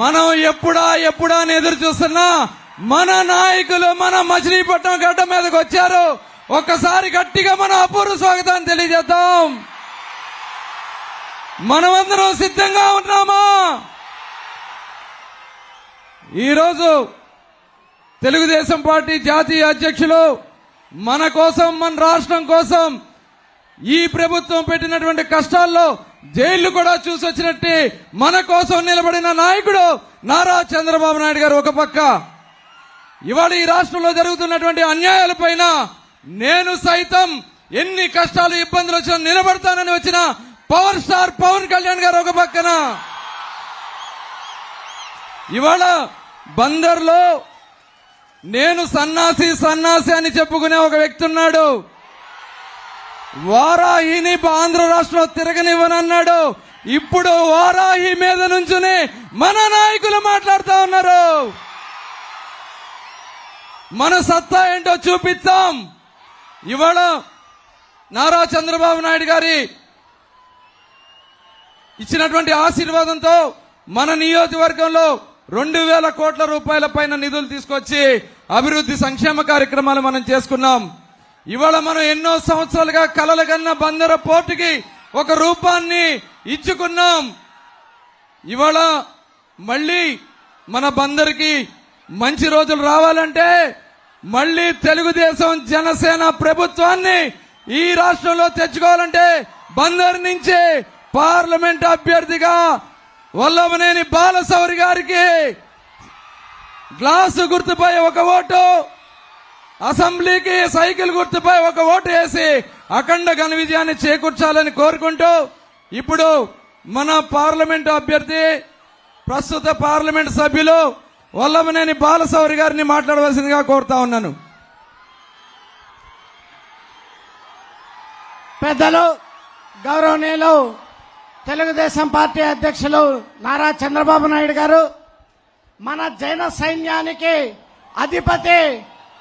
మనం ఎప్పుడా అని ఎదురు చూస్తున్నా మన నాయకులు మన మచిలీపట్నం గడ్డ మీదకి వచ్చారు. ఒక్కసారి గట్టిగా మనం అపూర్వ స్వాగతాన్ని తెలియజేద్దాం. మనమందరం సిద్ధంగా ఉన్నామా? ఈరోజు తెలుగుదేశం పార్టీ జాతీయ అధ్యక్షులు మన కోసం, మన రాష్ట్రం కోసం ఈ ప్రభుత్వం పెట్టినటువంటి కష్టాల్లో జైళ్లు కూడా చూసొచ్చినట్టు మన కోసం నిలబడిన నాయకుడు నారా చంద్రబాబు నాయుడు గారు ఒక పక్క, ఇవాళ ఈ రాష్ట్రంలో జరుగుతున్నటువంటి అన్యాయాలపైన నేను సైతం ఎన్ని కష్టాలు ఇబ్బందులు వచ్చినా నిలబడతానని వచ్చిన పవర్ స్టార్ పవన్ కళ్యాణ్ గారు ఒక పక్కన, ఇవాళ బందర్లో నేను సన్నాసి అని చెప్పుకునే ఒక వ్యక్తి ఉన్నాడు. వారాహిని ఆంధ్ర రాష్ట్రంలో తిరగనివ్వనన్నాడు. ఇప్పుడు వారాహి మీద నుంచుని మన నాయకులు మాట్లాడుతూ ఉన్నారు. మన సత్తా ఏంటో చూపిస్తాం. ఇవాళ నారా చంద్రబాబు నాయుడు గారి ఇచ్చినటువంటి ఆశీర్వాదంతో మన నియోజకవర్గంలో 2,000 కోట్ల రూపాయల పైన నిధులు తీసుకొచ్చి అభివృద్ధి సంక్షేమ కార్యక్రమాలు మనం చేసుకున్నాం. ఇవాళ మనం ఎన్నో సంవత్సరాలుగా కలలు కన్న బందర పోర్టుకి ఒక రూపాన్ని ఇచ్చుకున్నాం. ఇవాళ మళ్ళీ మన బందరికి మంచి రోజులు రావాలంటే మళ్ళీ తెలుగుదేశం జనసేన ప్రభుత్వాన్ని ఈ రాష్ట్రంలో తెచ్చుకోవాలంటే బందర్ నుంచి పార్లమెంట్ అభ్యర్థిగా వల్లభనేని బాలశౌరి గారికి గ్లాసు గుర్తుపై ఒక ఓటు, అసెంబ్లీకి సైకిల్ గుర్తుపై ఒక ఓటు వేసి అఖండ ఘన విజయాన్ని చేకూర్చాలని కోరుకుంటూ ఇప్పుడు మన పార్లమెంటు అభ్యర్థి, ప్రస్తుత పార్లమెంట్ సభ్యులు వల్లభనేని బాలశౌరి గారిని మాట్లాడవలసిందిగా కోరుతా ఉన్నాను. పెద్దలు, గౌరవనీయులు తెలుగుదేశం పార్టీ అధ్యక్షులు నారా చంద్రబాబు నాయుడు గారు, మన జైన సైన్యానికి అధిపతి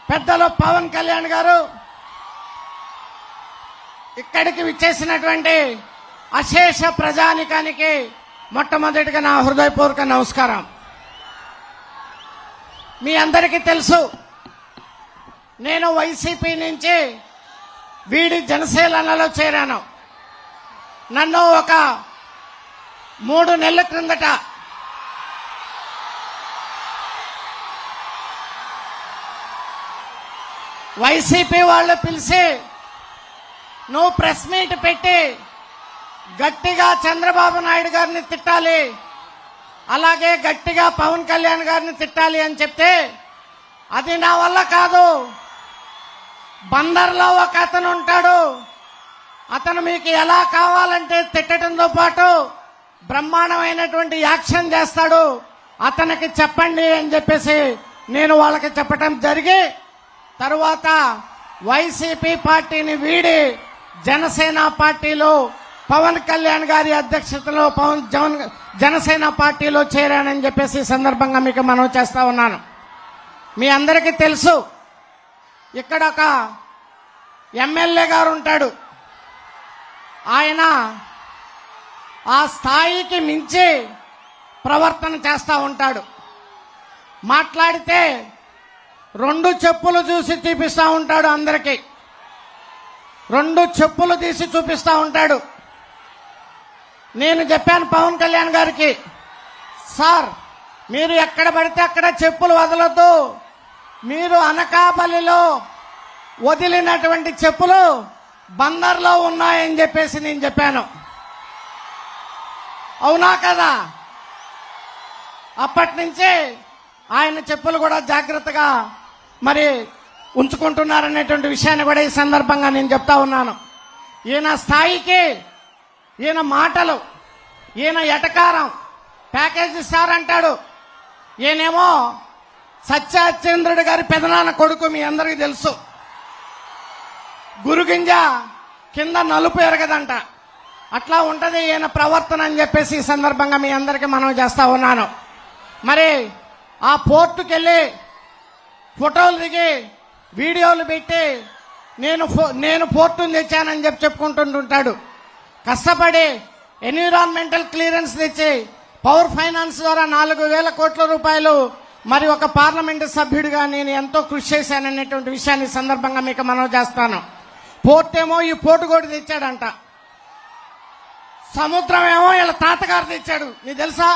పెద్దలు పవన్ కళ్యాణ్ గారు, ఇక్కడికి విచ్చేసినటువంటి అశేష ప్రజానికానికి మొట్టమొదటిగా నా హృదయపూర్వక నమస్కారం. మీ అందరికీ తెలుసు, నేను వైసీపీ నుంచి వీడి జనసేనలో చేరాను. నన్ను ఒక 3 నెలల క్రిందట వైసీపీ వాళ్ళు పిలిచి నువ్వు ప్రెస్ మీట్ పెట్టి గట్టిగా చంద్రబాబు నాయుడు గారిని తిట్టాలి, అలాగే గట్టిగా పవన్ కళ్యాణ్ గారిని తిట్టాలి అని చెప్తే అది నా వల్ల కాదు. బందర్లో ఒక అతను ఉంటాడు, అతను మీకు ఎలా కావాలంటే తిట్టడంతో పాటు బ్రహ్మాండమైనటువంటి యాక్షన్ చేస్తాడు, అతనికి చెప్పండి అని చెప్పేసి నేను వాళ్ళకి చెప్పటం జరిగి తరువాత వైసీపీ పార్టీని వీడి జనసేన పార్టీలో పవన్ కళ్యాణ్ గారి అధ్యక్షతలో జనసేన పార్టీలో చేరానని చెప్పేసి సందర్భంగా మీకు మనవి చేస్తా ఉన్నాను. మీ అందరికీ తెలుసు, ఇక్కడ ఒక ఎమ్మెల్యే గారు ఉంటాడు. ఆయన ఆ స్థాయికి మించి ప్రవర్తన చేస్తూ ఉంటాడు. మాట్లాడితే 2 చెప్పులు చూసి చూపిస్తూ ఉంటాడు. అందరికీ 2 చెప్పులు తీసి చూపిస్తూ ఉంటాడు. నేను చెప్పాను పవన్ కళ్యాణ్ గారికి, సార్ మీరు ఎక్కడ పడితే అక్కడ చెప్పులు వదలొద్దు, మీరు అనకాపల్లిలో వదిలినటువంటి చెప్పులు బందర్లో ఉన్నాయని చెప్పేసి నేను చెప్పాను. అవునా కదా? అప్పటి నుంచి ఆయన చెప్పులు కూడా జాగ్రత్తగా మరి ఉంచుకుంటున్నారనేటువంటి విషయాన్ని కూడా ఈ సందర్భంగా నేను చెప్తా ఉన్నాను. ఈయన స్థాయికి, ఈయన మాటలు, ఈయన ఎటకారం, ప్యాకేజ్ ఇస్తారంటాడు. ఈయనేమో సత్యచంద్రుడి గారి పెదనాన్న కొడుకు, మీ అందరికీ తెలుసు. గురుగింజ కింద నలుపు ఎరగదంట, అట్లా ఉంటది ఈయన ప్రవర్తన అని చెప్పేసి ఈ సందర్భంగా మీ అందరికీ మనం చేస్తా ఉన్నాను. మరి ఆ పోర్టుకి వెళ్ళి ఫోటోలు దిగి వీడియోలు పెట్టి నేను పోర్టును తెచ్చానని చెప్పుకుంటుంటాడు. కష్టపడి ఎన్విరాన్మెంటల్ క్లియరెన్స్ తెచ్చి పవర్ ఫైనాన్స్ ద్వారా 4,000 కోట్ల రూపాయలు మరి ఒక పార్లమెంటు సభ్యుడిగా నేను ఎంతో కృషి చేశాననేటువంటి విషయాన్ని సందర్భంగా మీకు మనవి చేస్తాను. పోర్ట్ ఏమో ఈ పోటుగోడు తెచ్చాడంట, సముద్రం ఏమో వీళ్ళ తాతగారు తెచ్చాడు, నీకు తెలుసా?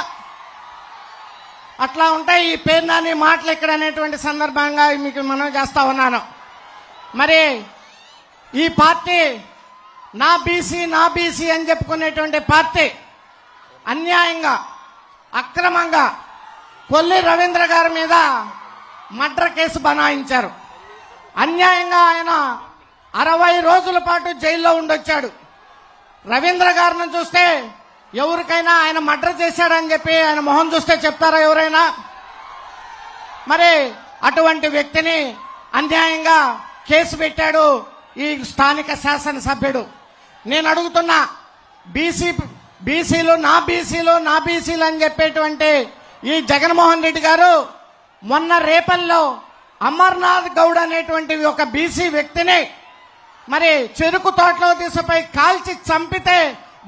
అట్లా ఉంటాయి ఈ పేరు నాని మాటలు ఇక్కడ అనేటువంటి సందర్భంగా మీకు మనవి చేస్తా ఉన్నాను. మరి ఈ పార్టీ నా బీసీ అని చెప్పుకునేటువంటి పార్టీ అన్యాయంగా అక్రమంగా కొల్లి రవీంద్ర గారి మీద మర్డర్ కేసు బనాయించారు. అన్యాయంగా ఆయన 60 రోజుల పాటు జైల్లో ఉండొచ్చాడు. రవీంద్ర గారిని చూస్తే ఎవరికైనా ఆయన మర్డర్ చేశాడని చెప్పి ఆయన మొహం చూస్తే చెప్తారా ఎవరైనా? మరి అటువంటి వ్యక్తిని అన్యాయంగా కేసు పెట్టాడు ఈ స్థానిక శాసనసభ్యుడు. నేను అడుగుతున్నా, బీసీలు నా బీసీలు అని చెప్పేటువంటి ఈ జగన్మోహన్ రెడ్డి గారు మొన్న రేపల్లో అమర్నాథ్ గౌడ్ అనేటువంటి ఒక బీసీ వ్యక్తిని మరి చెరుకు తోటలో తీసుకుపోయి కాల్చి చంపితే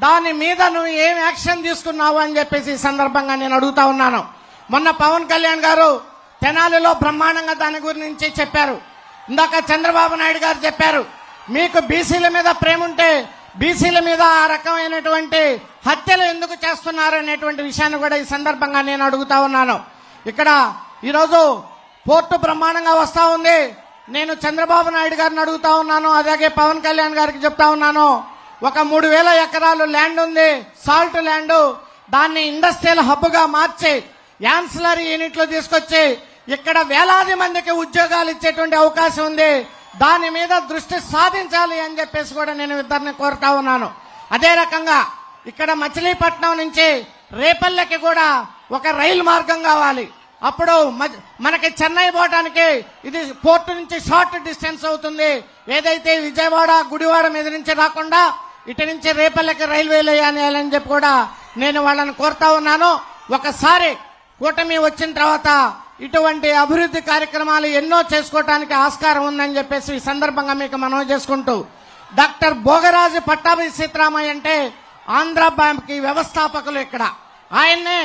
దాని మీద నువ్వు ఏం యాక్షన్ తీసుకున్నావు అని చెప్పేసి ఈ సందర్భంగా నేను అడుగుతా ఉన్నాను. మొన్న పవన్ కళ్యాణ్ గారు తెనాలిలో బ్రహ్మాండంగా దాని గురించి చెప్పారు. ఇందాక చంద్రబాబు నాయుడు గారు చెప్పారు, మీకు బీసీల మీద ప్రేమ ఉంటే బీసీల మీద ఆ రకమైనటువంటి హత్యలు ఎందుకు చేస్తున్నారు అనేటువంటి విషయాన్ని కూడా ఈ సందర్భంగా నేను అడుగుతా ఉన్నాను. ఇక్కడ ఈరోజు పోర్టు బ్రహ్మాండంగా వస్తా ఉంది. నేను చంద్రబాబు నాయుడు గారిని అడుగుతా ఉన్నాను, అలాగే పవన్ కళ్యాణ్ గారికి చెప్తా ఉన్నాను. ఒక 3,000 ఎకరాలు ల్యాండ్ ఉంది, సాల్ట్ ల్యాండ్, దాన్ని ఇండస్ట్రియల్ హబ్ గా మార్చి యాన్సిలరీ యూనిట్లు తీసుకొచ్చి ఇక్కడ వేలాది మందికి ఉద్యోగాలు ఇచ్చేటువంటి అవకాశం ఉంది. దాని మీద దృష్టి సాధించాలి అని చెప్పేసి కూడా నేను ఇద్దరిని కోరుతా ఉన్నాను. అదే రకంగా ఇక్కడ మచిలీపట్నం నుంచి రేపల్లెకి కూడా ఒక రైలు మార్గం కావాలి. అప్పుడు మనకి చెన్నై పోవడానికి ఇది పోర్టు నుంచి షార్ట్ డిస్టెన్స్ అవుతుంది. ఏదైతే విజయవాడ గుడివాడ మీద నుంచి రాకుండా ఇటు నుంచి రేపల్లెకి రైల్వేలు వేయాలని చెప్పి కూడా నేను వాళ్ళని కోరుతా ఉన్నాను. ఒకసారి కూటమి వచ్చిన తర్వాత ఇటువంటి అభివృద్ధి కార్యక్రమాలు ఎన్నో చేసుకోవడానికి ఆస్కారం ఉందని చెప్పేసి ఈ సందర్భంగా మీకు మనవి చేసుకుంటూ, డాక్టర్ భోగరాజు పట్టాభి సీతారామయ్య అంటే ఆంధ్ర బ్యాంక్ కి వ్యవస్థాపకులు. ఇక్కడ ఆయన్నే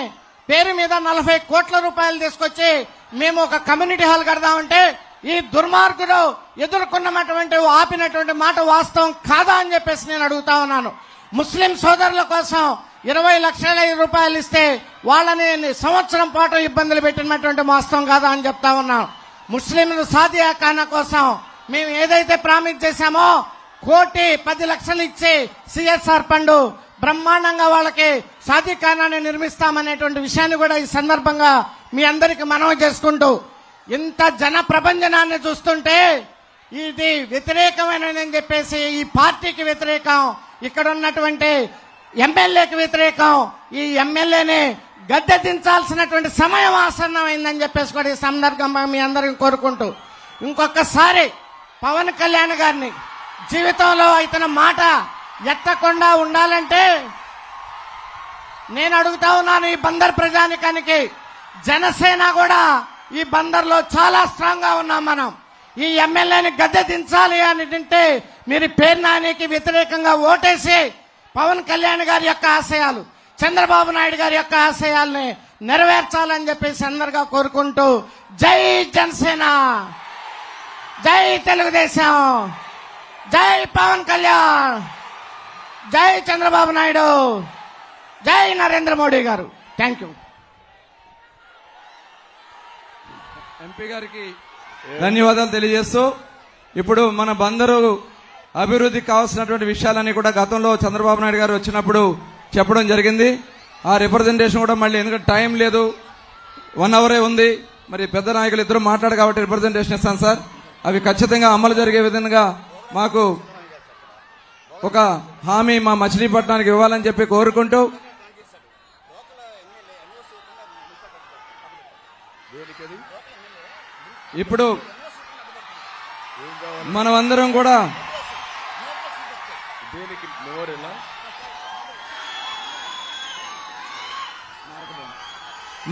పేరు మీద 40 కోట్ల రూపాయలు తీసుకొచ్చి మేము ఒక కమ్యూనిటీ హాల్ కడదామంటే ఈ దుర్మార్గుడు ఎదుర్కొన్నటువంటి ఆపినటువంటి మాట వాస్తవం కాదా అని చెప్పేసి నేను అడుగుతా ఉన్నాను. ముస్లిం సోదరుల కోసం 20 లక్షల రూపాయలు ఇస్తే వాళ్ళని సంవత్సరం పాటు ఇబ్బందులు పెట్టినటువంటి వాస్తవం కాదా అని చెప్తా ఉన్నాను. ముస్లింలు సాదియా ఖానా కోసం మేము ఏదైతే ప్రామిస్ చేశామో 1,10,00,000 ఇచ్చి సిఎస్ఆర్ ఫండ్ బ్రహ్మాండంగా వాళ్ళకి సాదిఖానాన్ని నిర్మిస్తామనేటువంటి విషయాన్ని కూడా ఈ సందర్భంగా మీ అందరికి మనవి చేసుకుంటూ, ఇంత జన ప్రభంజనాన్ని చూస్తుంటే ఇది వ్యతిరేకమైనదని చెప్పేసి ఈ పార్టీకి వ్యతిరేకం, ఇక్కడ ఉన్నటువంటి ఎమ్మెల్యేకి వ్యతిరేకం. ఈ ఎమ్మెల్యేని గద్దె దించాల్సినటువంటి సమయం ఆసన్నమైందని చెప్పేసి కూడా ఈ సందర్భంగా మీ అందరిని కోరుకుంటూ, ఇంకొకసారి పవన్ కళ్యాణ్ గారిని జీవితంలో ఇతని మాట ఎత్తకుండా ఉండాలంటే నేను అడుగుతా ఉన్నాను, ఈ బందర్ ప్రజానికానికి జనసేన కూడా ఈ బందర్లో చాలా స్ట్రాంగ్ గా ఉన్నాం. మనం ఈ ఎమ్మెల్యేని గద్దె దించాలి అని అంటే మీరు పేరు నానికి వ్యతిరేకంగా ఓటేసి పవన్ కళ్యాణ్ గారి యొక్క ఆశయాలు, చంద్రబాబు నాయుడు గారి యొక్క ఆశయాల్ని నెరవేర్చాలని చెప్పేసి అందరిగా కోరుకుంటూ, జై జనసేన, జై తెలుగుదేశం, జై పవన్ కళ్యాణ్, జై చంద్రబాబు నాయుడు, జై నరేంద్ర మోడీ గారు. Thank you. ఎంపీ గారికి ధన్యవాదాలు తెలియజేస్తూ, ఇప్పుడు మన బందరు అభివృద్ధికి కావాల్సినటువంటి విషయాలన్నీ కూడా గతంలో చంద్రబాబు నాయుడు గారు వచ్చినప్పుడు చెప్పడం జరిగింది. ఆ రిప్రజెంటేషన్ కూడా మళ్ళీ, ఎందుకంటే టైం లేదు, 1 అవరే ఉంది, మరి పెద్ద నాయకులు ఇద్దరు మాట్లాడు కాబట్టి రిప్రజెంటేషన్ ఇస్తాను సార్. అవి ఖచ్చితంగా అమలు జరిగే విధంగా మాకు ఒక హామీ మా మచిలీపట్నానికి ఇవ్వాలని చెప్పి కోరుకుంటూ, ఇప్పుడు మనమందరం కూడా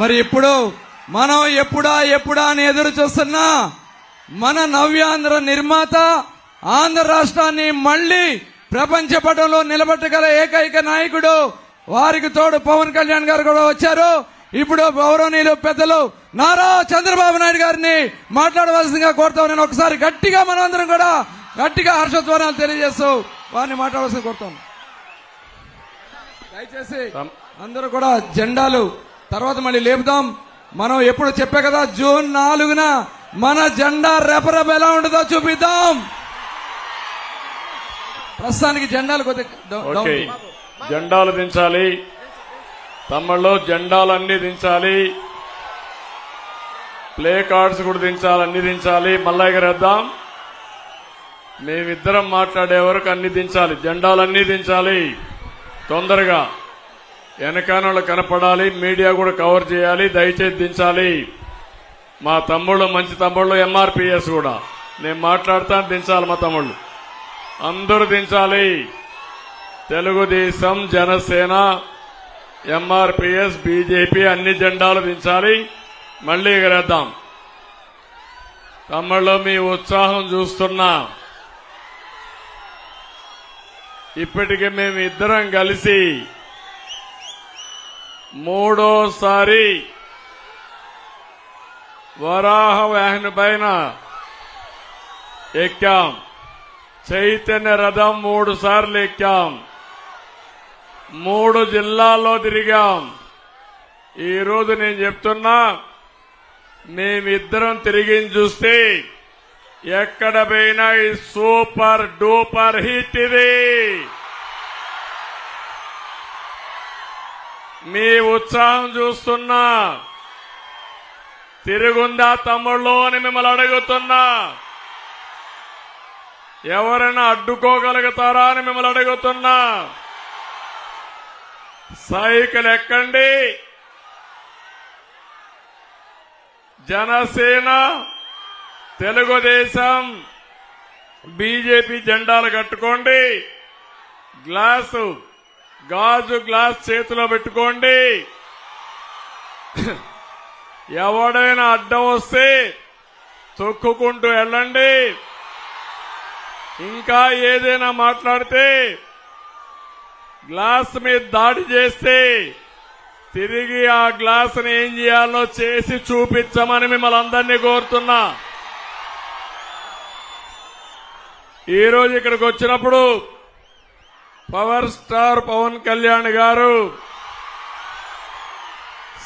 మరి ఇప్పుడు మనం ఎప్పుడా అని ఎదురు చూస్తున్నా మన నవ్యాంధ్ర నిర్మాత, ఆంధ్ర రాష్ట్రాన్ని మళ్లీ ప్రపంచ పటంలో నిలబెట్టగల ఏకైక నాయకుడు వారికి తోడు పవన్ కళ్యాణ్ గారు కూడా వచ్చారు. ఇప్పుడు గౌరవనీయులు పెద్దలు నారా చంద్రబాబు నాయుడు గారిని మాట్లాడవలసిందిగా కోరుతాం. నేను ఒకసారి గట్టిగా మనమందరం కూడా గట్టిగా హర్షధ్వానాలు తెలియజేస్తూ వారిని మాట్లాడవలసింది కోరుతాను. దయచేసి అందరూ కూడా జెండాలు తర్వాత మళ్ళీ లేపుదాం. మనం ఎప్పుడు చెప్పే కదా, జూన్ 4న మన జెండా రెపరెప ఎలా ఉంటుందో చూపిద్దాం. ప్రస్తుతానికి జెండాలు కొద్దిగా జెండాలు దించాలి. తమ్ముళ్ళు జెండాలన్నీ దించాలి. ప్లే కార్డ్స్ కూడా దించాలి. అన్ని దించాలి. మళ్ళా ఎగరేద్దాం. మేమిద్దరం మాట్లాడే వరకు అన్ని దించాలి. జెండాలన్నీ దించాలి. తొందరగా వెనకానోళ్ళు కనపడాలి. మీడియా కూడా కవర్ చేయాలి. దయచేసి దించాలి. మా తమ్ముళ్ళు మంచి తమ్ముళ్ళు, ఎంఆర్పీఎస్ కూడా నేను మాట్లాడతాను. దించాలి. మా తమ్ముళ్ళు అందరూ దించాలి. తెలుగుదేశం, జనసేన, ఎంఆర్పీఎస్, బీజేపీ అన్ని జెండాలు దించాలి. మళ్లీ ఎగరేద్దాం. తమ్ముళ్ళు మీ ఉత్సాహం చూస్తున్నా. ఇప్పటికే మేము ఇద్దరం కలిసి మూడోసారి వరాహ వాహన పైన ఎక్కాం. చైతన్య రథం 3 సార్లు ఎక్కాం. 3 జిల్లాల్లో తిరిగాం. ఈరోజు నేను చెప్తున్నా, మేమిద్దరం తిరిగి చూస్తే ఎక్కడ పోయినా ఈ సూపర్ డూపర్ హిట్ ఇది. మీ ఉత్సాహం చూస్తున్నా. తిరుగుందా తమ్ముళ్ళు అని మిమ్మల్ని అడుగుతున్నా. ఎవరైనా అడ్డుకోగలుగుతారా అని మిమ్మల్ని అడుగుతున్నా. సైకిల్ ఎక్కండి. జనసేన, తెలుగుదేశం, బీజేపీ జెండాలు కట్టుకోండి. గాజు గ్లాస్ చేతిలో పెట్టుకోండి. ఎవడైనా అడ్డం వస్తే తొక్కుకుంటూ వెళ్ళండి. ఇంకా ఏదైనా మాట్లాడితే, గ్లాస్ మీద దాడి చేస్తే తిరిగి ఆ గ్లాసుని ఏం చేయాలో చేసి చూపించమని మిమ్మల్ని అందరినీ కోరుతున్నా. ఈరోజు ఇక్కడికి వచ్చినప్పుడు పవర్ స్టార్ పవన్ కళ్యాణ్ గారు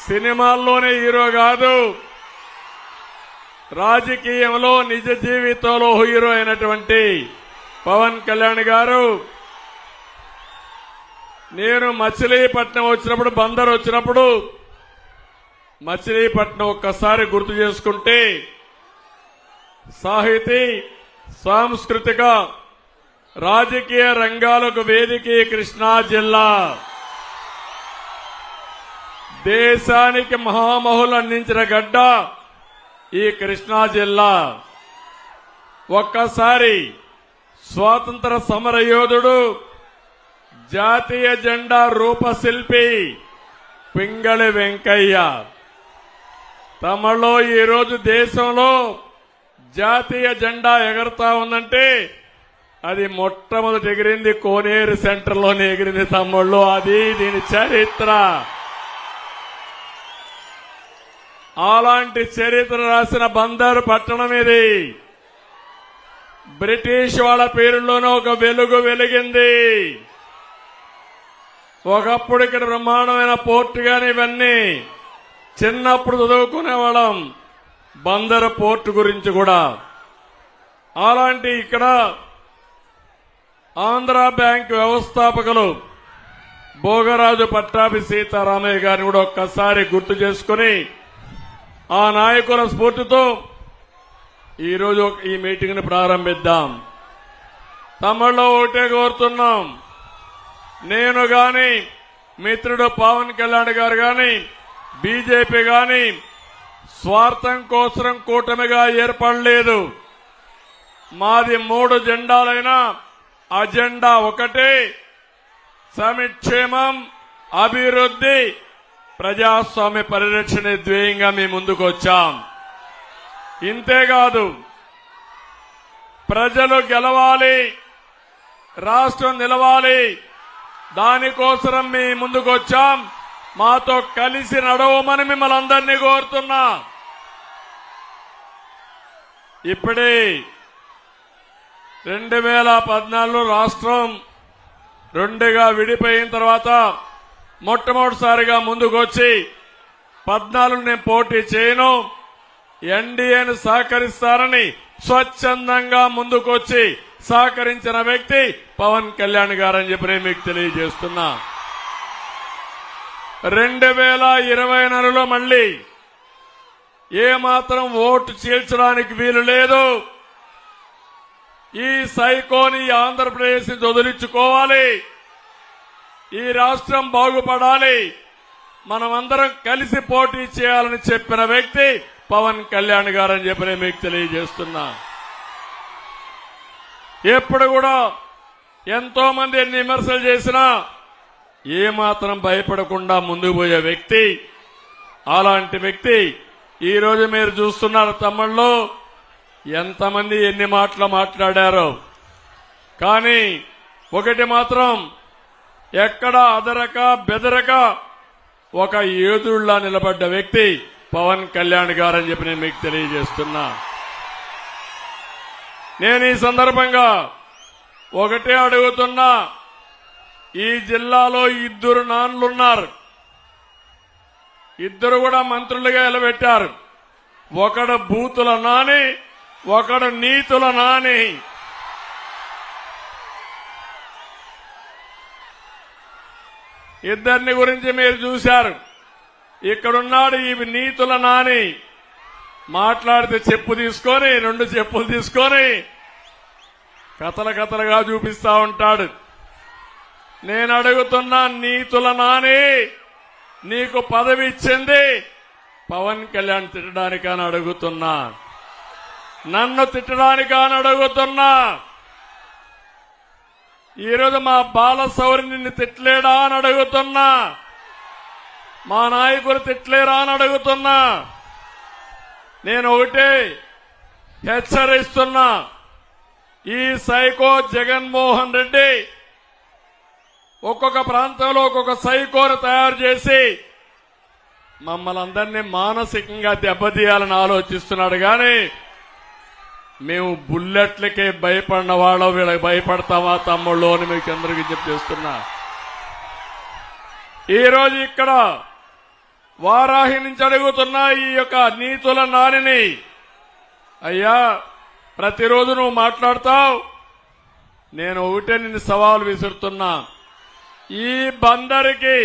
సినిమాల్లోనే హీరో కాదు, రాజకీయంలో నిజ జీవితంలో హీరో అయినటువంటి పవన్ కళ్యాణ్ గారు నేను మచిలీపట్నం వచ్చినప్పుడు, బందర్ వచ్చినప్పుడు మచిలీపట్నం ఒక్కసారి గుర్తు చేసుకుంటే సాహితీ, సాంస్కృతిక, రాజకీయ రంగాలకు వేదిక కృష్ణా జిల్లా. దేశానికి మహామహులు అందించిన గడ్డ ఈ కృష్ణా జిల్లా. ఒక్కసారి స్వాతంత్ర సమర యోధుడు, జాతీయ జెండా రూపశిల్పి పింగళి వెంకయ్య. తమలో ఈరోజు దేశంలో జాతీయ జెండా ఎగరుతా ఉందంటే అది మొట్టమొదటి ఎగిరింది కోనేరు సెంటర్లోనే ఎగిరింది తమ్ముళ్ళు. అది దీని చరిత్ర. అలాంటి చరిత్ర రాసిన బందరు పట్టణం ఇది. బ్రిటిష్ వాళ్ళ పేరులోనే ఒక వెలుగు వెలిగింది. ఒకప్పుడు ఇక్కడ బ్రహ్మాండమైన పోర్టు గాని ఇవన్నీ చిన్నప్పుడు చదువుకునేవాళ్ళం, బందరు పోర్టు గురించి కూడా. అలాంటి ఇక్కడ ఆంధ్ర బ్యాంక్ వ్యవస్థాపకులు భోగరాజు పట్టాభి సీతారామయ్య గారిని కూడా ఒక్కసారి గుర్తు చేసుకుని ఆ నాయకుల స్ఫూర్తితో ఈరోజు ఈ మీటింగ్ ని ప్రారంభిద్దాం. తమలో ఒకటే కోరుతున్నాం, నేను గాని, మిత్రుడు పవన్ కళ్యాణ్ గారు గాని, బీజేపీ గాని స్వార్థం కోసం కూటమిగా ఏర్పడలేదు. మాది 3 జెండాలైనా అజెండా ఒకటే, సంక్షేమం, అభివృద్ధి, ప్రజాస్వామ్య పరిరక్షణ ధ్యేయంగా మేము ముందుకు వచ్చాం. ఇంతేకాదు, ప్రజలు గెలవాలి, రాష్ట్రం నిలవాలి, దానికోసం మీ ముందుకు వచ్చాం. మాతో కలిసి నడవమని మిమ్మల్ని అందరినీ కోరుతున్నా. ఇప్పుడే 2014 రాష్ట్రం రెండుగా విడిపోయిన తర్వాత మొట్టమొదటిసారిగా ముందుకు వచ్చి 14 నేను పోటీ చేయను, ఎన్డీఏను సహకరిస్తారని స్వచ్ఛందంగా ముందుకొచ్చి సహకరించిన వ్యక్తి పవన్ కళ్యాణ్ గారని చెప్పి నేను మీకు తెలియజేస్తున్నా. 2024లో మళ్లీ ఏమాత్రం ఓటు చీల్చడానికి వీలు లేదు. ఈ సైకోని ఆంధ్రప్రదేశ్ ని వదిలించుకోవాలి. ఈ రాష్ట్రం బాగుపడాలి. మనమందరం కలిసి పోటీ చేయాలని చెప్పిన వ్యక్తి పవన్ కళ్యాణ్ గారని చెప్పి నేను మీకు తెలియజేస్తున్నా. ఎప్పుడు కూడా ఎంతో మంది ఎన్ని విమర్శలు చేసినా ఏమాత్రం భయపడకుండా ముందుకు పోయే వ్యక్తి. అలాంటి వ్యక్తి ఈ రోజు మీరు చూస్తున్నారు. తమ్ముళ్ళు ఎంతమంది ఎన్ని మాటలు మాట్లాడారో, కానీ ఒకటి మాత్రం ఎక్కడ అదరక బెదరక ఒక యోధుడిలా నిలబడ్డ వ్యక్తి పవన్ కళ్యాణ్ గారని చెప్పి నేను మీకు తెలియజేస్తున్నా. నేను ఈ సందర్భంగా ఒకటే అడుగుతున్నా. ఈ జిల్లాలో 2 నాన్లున్నారు. 2 కూడా మంత్రులుగా నిలబెట్టారు. ఒకడు బూతుల నాని, ఒకడు నీతుల నాని. ఇద్దరిని గురించి మీరు చూశారు. ఇక్కడున్నాడు ఈ నీతుల నాని. మాట్లాడితే చెప్పు తీసుకొని 2 చెప్పులు తీసుకొని కథలుగా చూపిస్తా ఉంటాడు. నేను అడుగుతున్నా, నీతుల నాని నీకు పదవి ఇచ్చింది పవన్ కళ్యాణ్ తిట్టడానికని అడుగుతున్నా, నన్ను తిట్టడానికని అడుగుతున్నా. ఈరోజు మా బాలశౌరి నిన్ను తిట్టలేడా అని అడుగుతున్నా, మా నాయకులు తిట్టలేరా అని అడుగుతున్నా. నేను ఒకటే హెచ్చరిస్తున్నా, ఈ సైకో జగన్మోహన్ రెడ్డి ఒక్కొక్క ప్రాంతంలో ఒక్కొక్క సైకోను తయారు చేసి మమ్మల్ని అందరినీ మానసికంగా దెబ్బతీయాలని ఆలోచిస్తున్నాడు. కానీ మేము బుల్లెట్లకే భయపడిన వాళ్ళం వీళ్ళకి భయపడతామా తమ్ముళ్ళు అని మీకు అందరికీ చెప్తున్నా. ఈరోజు ఇక్కడ వారాహి నుంచి అడుగుతున్నా ఈ యొక్క నీతుల నానిని, అయ్యా ప్రతిరోజు నువ్వు మాట్లాడతావు, నేను ఒకటే నిన్ను సవాలు విసురుతున్నా. ఈ బందరికి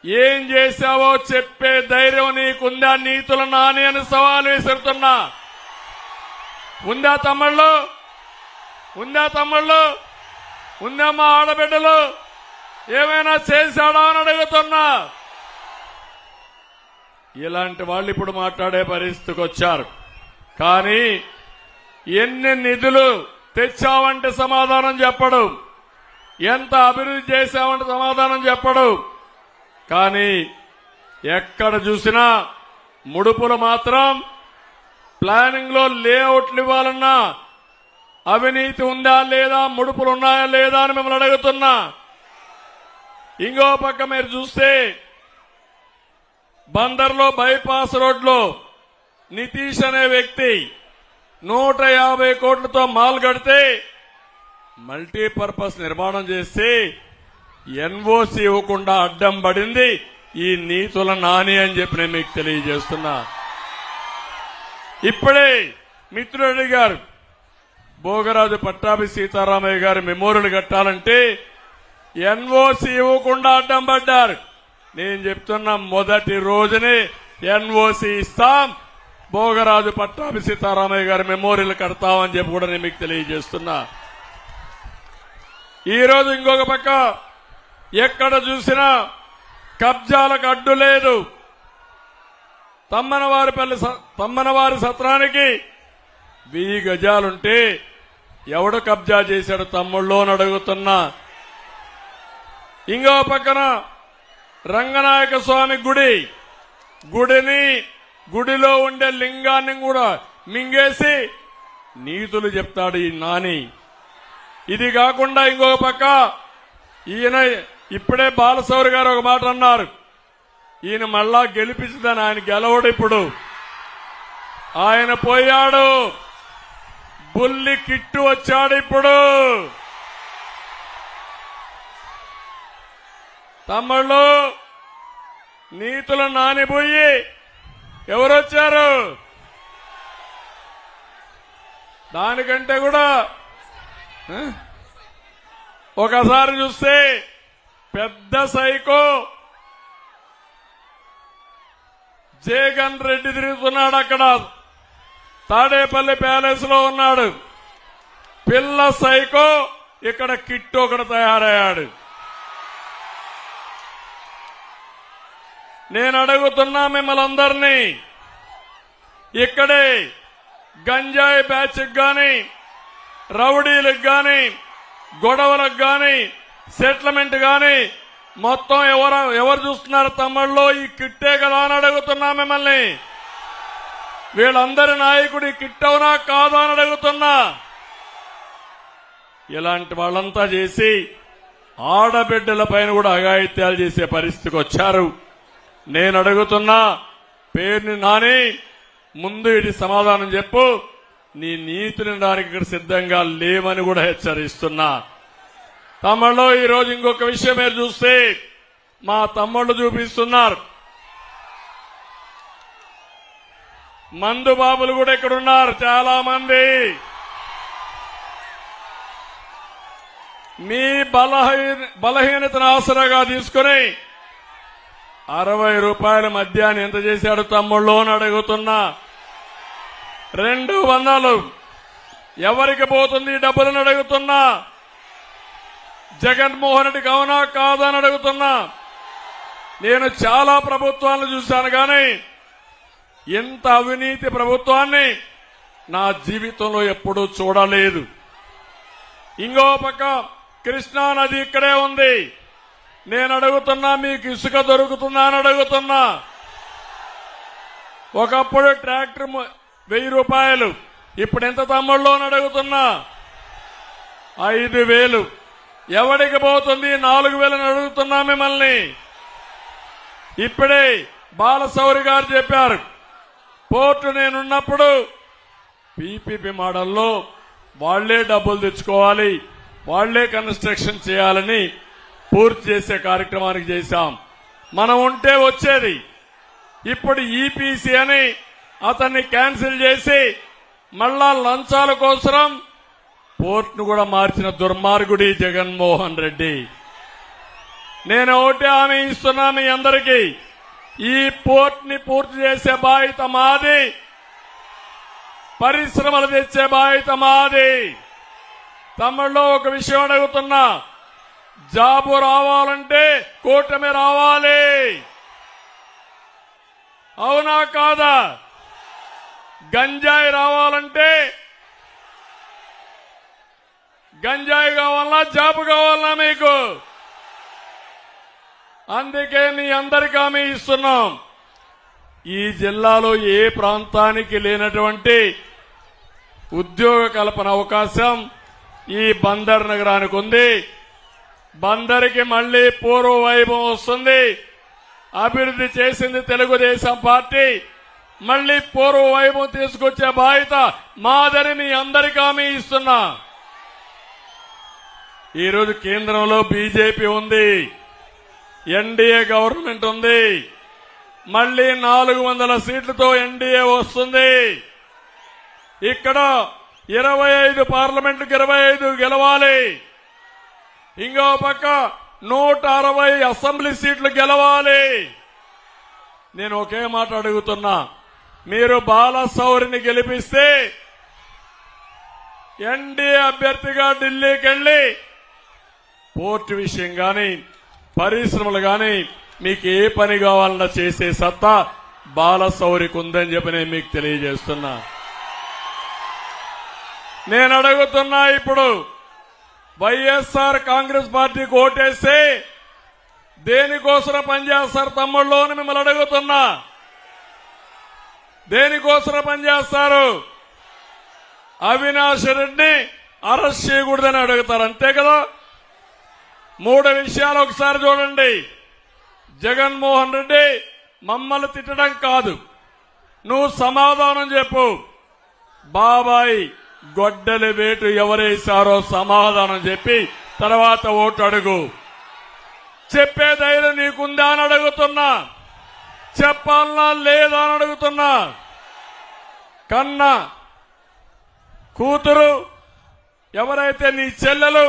ఏం చేశావో చెప్పే ధైర్యం నీకుందా నీతుల నాని అని సవాలు విసురుతున్నా. ఉందా తమ్ముళ్ళు? ఉందా తమ్ముళ్ళు? ఉందా మా ఆడబిడ్డలు? ఏమైనా చేశాడా అని అడుగుతున్నా. ఇలాంటి వాళ్ళు ఇప్పుడు మాట్లాడే పరిస్థితికి వచ్చారు. కానీ ఎన్ని నిధులు తెచ్చావంటే సమాధానం చెప్పడు, ఎంత అభివృద్ధి చేశామంటే సమాధానం చెప్పడు. కానీ ఎక్కడ చూసినా ముడుపులు మాత్రం ప్లానింగ్ లో లేఅవుట్లు ఇవ్వాలన్నా అవినీతి ఉందా లేదా, ముడుపులు ఉన్నాయా లేదా అని మిమ్మల్ని అడుగుతున్నా. ఇంకో పక్క మీరు చూస్తే బందర్లో బైపాస్ రోడ్లో నితీష్ అనే వ్యక్తి 150 కోట్లతో మాల్ కడితే మల్టీపర్పస్ నిర్మాణం చేసి ఎన్ఓసి ఇవ్వకుండా అడ్డం పడింది ఈ నీతుల నాని అని చెప్పి నేను మీకు తెలియజేస్తున్నా. ఇప్పుడే మిత్రుడు అడిగారు, భోగరాజు పట్టాభి సీతారామయ్య గారి మెమోరియల్ కట్టాలంటే ఎన్ఓసి ఇవ్వకుండా అడ్డం పడ్డారు. నేను చెప్తున్నా, మొదటి రోజునే ఎన్ఓసి ఇస్తాం, భోగరాజు పట్టాభి సీతారామయ్య గారి మెమోరియల్ కడతామని చెప్పి కూడా నేను మీకు తెలియజేస్తున్నా. ఈ రోజు ఇంకొక పక్క ఎక్కడ చూసినా కబ్జాలకు అడ్డు లేదు. తమ్మనవారి సత్రానికి 1000 గజాలుంటే ఎవడు కబ్జా చేశాడు తమ్ముళ్ళు అని అడుగుతున్నా. ఇంకో పక్కన రంగనాయక స్వామి గుడిలో ఉండే లింగాన్ని కూడా మింగేసి నీతులు చెప్తాడు ఈ నాని. ఇది కాకుండా ఇంకొక పక్క ఈయన ఇప్పుడే బాలశౌరి గారు ఒక మాట అన్నారు, ఈయన మళ్ళా గెలిపించదని. ఆయన గెలవడు ఇప్పుడు, ఆయన పోయాడు. బుల్లి కిట్టు వచ్చాడు ఇప్పుడు. తమ్ముళ్ళు, నీతులు నానిపోయి ఎవరొచ్చారు? దానికంటే కూడా ఒకసారి చూస్తే పెద్ద సైకో జగన్ రెడ్డి తిరుగుతున్నాడు. అక్కడ తాడేపల్లి ప్యాలెస్ లో ఉన్నాడు. పిల్ల సైకో ఇక్కడ కిట్టు ఒకడు తయారయ్యాడు. నేను అడుగుతున్నా మిమ్మల్ని అందరినీ, ఇక్కడే గంజాయి బ్యాచ్కి గాని, రౌడీలకు గాని, గొడవలకు గాని, సెటిల్మెంట్ గాని మొత్తం ఎవరు చూస్తున్నారు? తమ్ముళ్ళు, ఈ కిట్టే కదా అని అడుగుతున్నా మిమ్మల్ని. వీళ్ళందరి నాయకుడు ఈ కిట్టవునా కాదా అని అడుగుతున్నా. ఇలాంటి వాళ్ళంతా చేసి ఆడబిడ్డల పైన కూడా అఘాయిత్యాలు చేసే పరిస్థితికి వచ్చారు. నేను అడుగుతున్నా, పేరుని నాని, ముందు ఇది సమాధానం చెప్పు. నీ నీతిని దానికి ఇక్కడ సిద్ధంగా లేవని కూడా హెచ్చరిస్తున్నా. తమ్ముళ్ళు, ఈరోజు ఇంకొక విషయం మీరు చూస్తే మా తమ్ముళ్ళు చూపిస్తున్నారు. మందు బాబులు కూడా ఇక్కడ ఉన్నారు చాలా మంది. మీ బలహీనతను ఆసరాగా తీసుకుని 60 రూపాయల మద్యాన్ని ఎంత చేశాడు తమ్ముళ్ళు అని అడుగుతున్నా. 200 ఎవరికి పోతుంది డబ్బులను అడుగుతున్నా. జగన్మోహన్ రెడ్డికి అవునా కాదా అని అడుగుతున్నా. నేను చాలా ప్రభుత్వాలను చూశాను కానీ ఇంత అవినీతి ప్రభుత్వాన్ని నా జీవితంలో ఎప్పుడూ చూడలేదు. ఇంకో పక్క కృష్ణా నది ఇక్కడే ఉంది. నేను అడుగుతున్నా, మీకు ఇసుక దొరుకుతుందా అని అడుగుతున్నా. ఒకప్పుడు ట్రాక్టర్ 1000 రూపాయలు, ఇప్పుడు ఎంత తమ్ముళ్ళు అని అడుగుతున్నా. 5000 ఎవరికి పోతుంది? 4000 అని అడుగుతున్నా మిమ్మల్ని. ఇప్పుడే బాలశౌరి గారు చెప్పారు, పోర్టు నేనున్నప్పుడు పీపీపీ మోడల్లో వాళ్లే డబ్బులు తెచ్చుకోవాలి, వాళ్లే కన్స్ట్రక్షన్ చేయాలని పూర్తి చేసే కార్యక్రమానికి చేశాం. మనం ఉంటే వచ్చేది. ఇప్పుడు ఈపీసీ అని అతన్ని క్యాన్సిల్ చేసి మళ్ళా లంచాల కోసం పోర్టును కూడా మార్చిన దుర్మార్గుడి జగన్మోహన్ రెడ్డి. నేను ఒకటే హామీ ఇస్తున్నా మీ అందరికీ, ఈ పోర్టుని పూర్తి చేసే బాధ్యత మాది, పరిశ్రమలు తెచ్చే బాధ్యత మాది. తమిళలో ఒక విషయం అడుగుతున్నా, జాబు రావాలంటే కూటమి రావాలి, అవునా కాదా? గంజాయి రావాలంటే గంజాయి కావాలన్నా జాబు కావాలన్నా మీకు? అందుకే మీ అందరికీ హామీ ఇస్తున్నాం. ఈ జిల్లాలో ఏ ప్రాంతానికి లేనటువంటి ఉద్యోగ కల్పన అవకాశం ఈ బందర్ నగరానికి ఉంది. బందర్కి మళ్లీ పూర్వ వైభవం వస్తుంది. అభివృద్ధి చేసింది తెలుగుదేశం పార్టీ. మళ్లీ పూర్వ వైభవం తీసుకొచ్చే బాధ్యత మాదని మీ అందరికీ హామీ ఇస్తున్నా. ఈరోజు కేంద్రంలో బీజేపీ ఉంది, ఎన్డీఏ గవర్నమెంట్ ఉంది. మళ్లీ 400 సీట్లతో ఎన్డీఏ వస్తుంది. ఇక్కడ 25 పార్లమెంటుకు 25 గెలవాలి. ఇంకో పక్క 160 అసెంబ్లీ సీట్లు గెలవాలి. నేను ఒకే మాట అడుగుతున్నా, మీరు బాలశౌరిని గెలిపిస్తే ఎన్డీఏ అభ్యర్థిగా ఢిల్లీకి వెళ్లి పోర్టు విషయం గాని, పరిశ్రమలు గాని, మీకు ఏ పని కావాలన్నా చేసే సత్తా బాలశౌరికి ఉందని చెప్పి నేను మీకు తెలియజేస్తున్నా. నేను అడుగుతున్నా, ఇప్పుడు వైఎస్ఆర్ కాంగ్రెస్ పార్టీకి ఓటేస్తే దేనికోసం పనిచేస్తారు తమ్ముళ్ళు అని మిమ్మల్ని అడుగుతున్నా. దేనికోసం పనిచేస్తారు? అవినాష్ రెడ్డిని అరెస్ట్ చేయకూడదని అడుగుతారు, అంతే కదా? మూడు విషయాలు ఒకసారి చూడండి. జగన్మోహన్ రెడ్డి మమ్మల్ని తిట్టడం కాదు, నువ్వు సమాధానం చెప్పు. బాబాయ్ గొడ్డలి వేటు ఎవరేశారో సమాధానం చెప్పి తర్వాత ఓటు అడుగు. చెప్పే ధైర్యం నీకుందా అని అడుగుతున్నా, చెప్పాలనా లేదా అని అడుగుతున్నా. కన్నా కూతురు ఎవరైతే నీ చెల్లెలు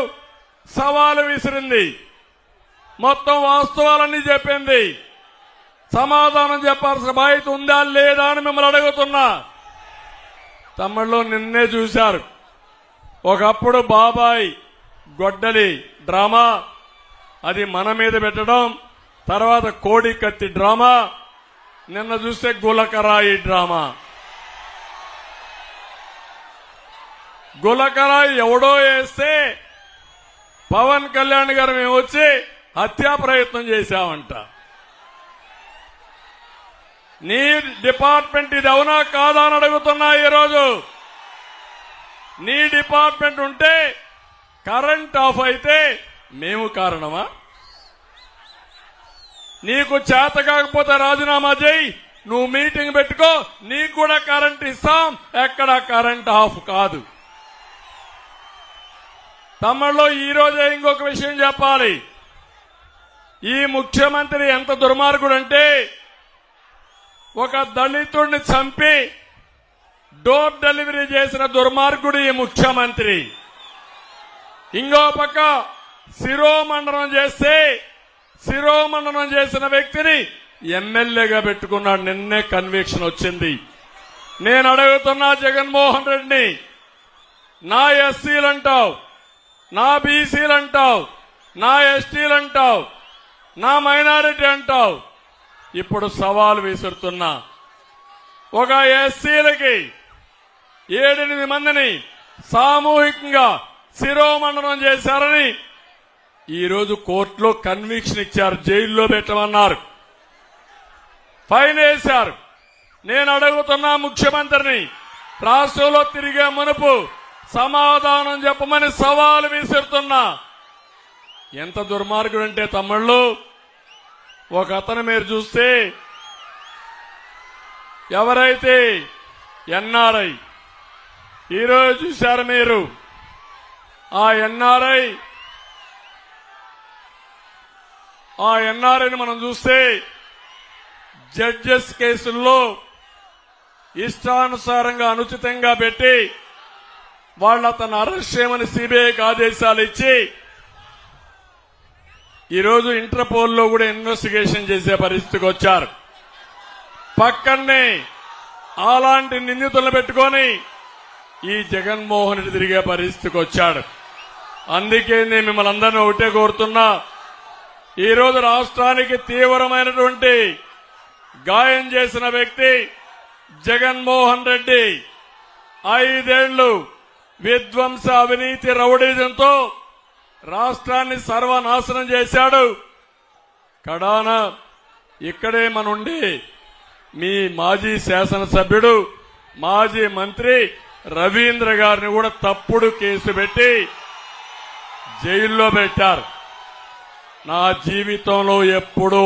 సవాలు విసిరింది, మొత్తం వాస్తవాలన్నీ చెప్పింది, సమాధానం చెప్పాల్సిన బాధ్యత ఉందా లేదా అని మిమ్మల్ని అడుగుతున్నా. తమ్ముళ్ళు నిన్నే చూశారు. ఒకప్పుడు బాబాయ్ గొడ్డలి డ్రామా, అది మన మీద పెట్టడం, తర్వాత కోడి కత్తి డ్రామా, నిన్న చూస్తే గులకరాయి డ్రామా. గులకరాయి ఎవడో వేస్తే పవన్ కళ్యాణ్ గారు మేము వచ్చి హత్యా ప్రయత్నం చేశామంట. నీ డిపార్ట్మెంట్ ఇది అవునా కాదా అని అడుగుతున్నా. ఈరోజు నీ డిపార్ట్మెంట్ ఉంటే కరెంట్ ఆఫ్ అయితే మేము కారణమా? నీకు చేత కాకపోతే రాజీనామా చేయి, నువ్వు మీటింగ్ పెట్టుకో, నీకు కూడా కరెంట్ ఇస్తాం, ఎక్కడ కరెంట్ ఆఫ్ కాదు. తమ్ముళ్ళు ఈరోజే ఇంకొక విషయం చెప్పాలి. ఈ ముఖ్యమంత్రి ఎంత దుర్మార్గుడంటే, ఒక దళితుడిని చంపి డోర్ డెలివరీ చేసిన దుర్మార్గుడు ఈ ముఖ్యమంత్రి. ఇంకో పక్క శిరోమండనం చేసిన వ్యక్తిని ఎమ్మెల్యేగా పెట్టుకున్నాడు. నిన్నే కన్విక్షన్ వచ్చింది. నేను అడుగుతున్నా జగన్మోహన్ రెడ్డిని, నా ఎస్సీలంటావు, నా బీసీలంటావు, నా ఎస్టీలంటావు, నా మైనారిటీ అంటావు. ఇప్పుడు సవాల్ విసురుతున్నా. ఒక ఎస్సీలకి 7-8 మందిని సామూహికంగా శిరోమండనం చేశారని ఈరోజు కోర్టులో కన్విక్షన్ ఇచ్చారు, జైల్లో పెట్టమన్నారు, ఫైన్ వేశారు. నేను అడుగుతున్నా ముఖ్యమంత్రిని, రాష్ట్రంలో తిరిగే మునుపు సమాధానం చెప్పమని సవాలు విసురుతున్నా. ఎంత దుర్మార్గుడంటే తమ్ముళ్ళు, ఒక అతను మీరు చూస్తే ఎవరైతే ఎన్ఆర్ఐ ఈరోజు చూశారు మీరు, ఆ ఎన్ఆర్ఐని మనం చూస్తే జడ్జెస్ కేసుల్లో ఇష్టానుసారంగా అనుచితంగా పెట్టి వాళ్ళు అతను అరెస్ట్ చేయమని సిబిఐకి ఆదేశాలు ఇచ్చి ఈరోజు ఇంటర్పోల్లో కూడా ఇన్వెస్టిగేషన్ చేసే పరిస్థితికి వచ్చారు. పక్కనే అలాంటి నిందితులను పెట్టుకొని ఈ జగన్మోహన్ రెడ్డి తిరిగే పరిస్థితికి వచ్చాడు. అందుకే నేను మిమ్మల్ని అందరినీ ఒకటే కోరుతున్నా, ఈరోజు రాష్ట్రానికి తీవ్రమైనటువంటి గాయం చేసిన వ్యక్తి జగన్మోహన్ రెడ్డి. 5 ఏళ్లు విధ్వంస అవినీతి రౌడీజంతో రాష్ట్రాన్ని సర్వనాశనం చేశాడు. కడాన ఇక్కడే మనుండి మీ మాజీ శాసనసభ్యుడు, మాజీ మంత్రి రవీంద్ర గారిని కూడా తప్పుడు కేసు పెట్టి జైల్లో పెట్టారు. నా జీవితంలో ఎప్పుడూ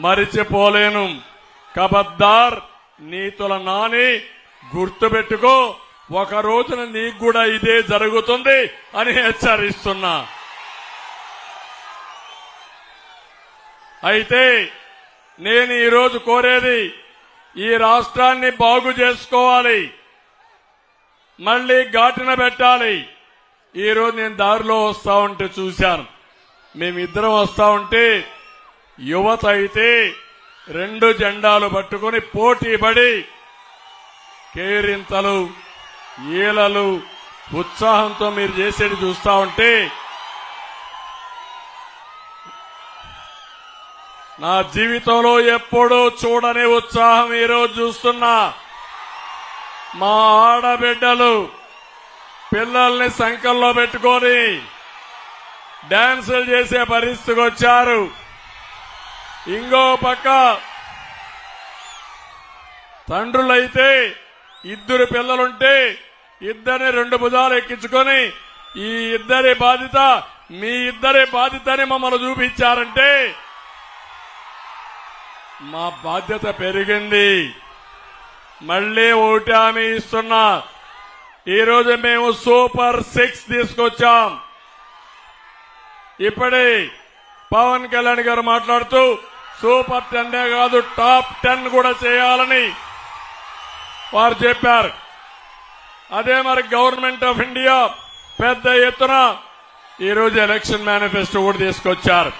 మరిచిపోలేను. కబద్దార్, నీతుల నాని, గుర్తుపెట్టుకో, ఒక రోజున నీకు కూడా ఇదే జరుగుతుంది అని హెచ్చరిస్తున్నా. అయితే నేను ఈరోజు కోరేది, ఈ రాష్ట్రాన్ని బాగు చేసుకోవాలి, మళ్లీ ఘాటున పెట్టాలి. ఈరోజు నేను దారిలో వస్తా ఉంటే చూశాను, మేమిద్దరం వస్తా ఉంటే యువత అయితే 2 జెండాలు పట్టుకుని పోటీ పడి కేరింతలు, ఈలలు, ఉత్సాహంతో మీరు చేసేది చూస్తా ఉంటే నా జీవితంలో ఎప్పుడూ చూడని ఉత్సాహం ఈరోజు చూస్తున్నా. మా ఆడబిడ్డలు పిల్లల్ని సంకల్లో పెట్టుకొని డాన్సులు చేసే పరిస్థితికి వచ్చారు. ఇంకో పక్క తండ్రులైతే 2 పిల్లలుంటే 2 2 భుజాలు ఎక్కించుకొని ఈ 2 బాధ్యత మీ ఇద్దరి బాధ్యతని మమ్మల్ని చూపించారంటే మా బాధ్యత పెరిగింది. మళ్లీ ఒకటి హామీ ఇస్తున్నా, ఈరోజు మేము సూపర్ 6 తీసుకొచ్చాం. ఇప్పుడే పవన్ కళ్యాణ్ గారు మాట్లాడుతూ సూపర్ 10 కాదు టాప్ 10 కూడా చేయాలని వారు చెప్పారు. అదే మరి గవర్నమెంట్ ఆఫ్ ఇండియా పెద్ద ఎత్తున ఈరోజు ఎలక్షన్ మేనిఫెస్టో కూడా తీసుకొచ్చారు.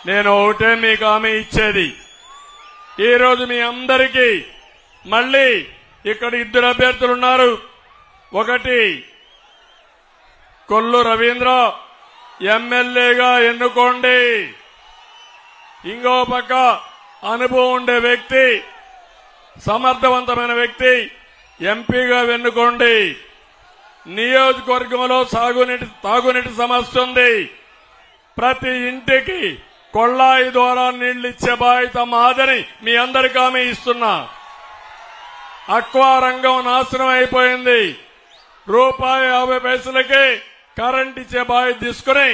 నేను ఒకటే మీకు హామీ ఇచ్చేది, ఈరోజు మీ అందరికీ మళ్లీ ఇక్కడ 2 అభ్యర్థులున్నారు. ఒకటి కొల్లు రవీంద్ర ఎమ్మెల్యేగా ఎన్నుకోండి. ఇంకో పక్క అనుభవం ఉండే వ్యక్తి, సమర్థవంతమైన వ్యక్తి ఎంపీగా ఎన్నుకోండి. నియోజకవర్గంలో తాగునీటి సమస్య ఉంది. ప్రతి ఇంటికి కొళ్ళాయి ద్వారా నీళ్లు ఇచ్చే బాధ్యత మాదని మీ అందరికీ హామీ ఇస్తున్నా. అక్వా రంగం నాశనం అయిపోయింది. ₹50 కరెంట్ ఇచ్చే బాధ్యత తీసుకుని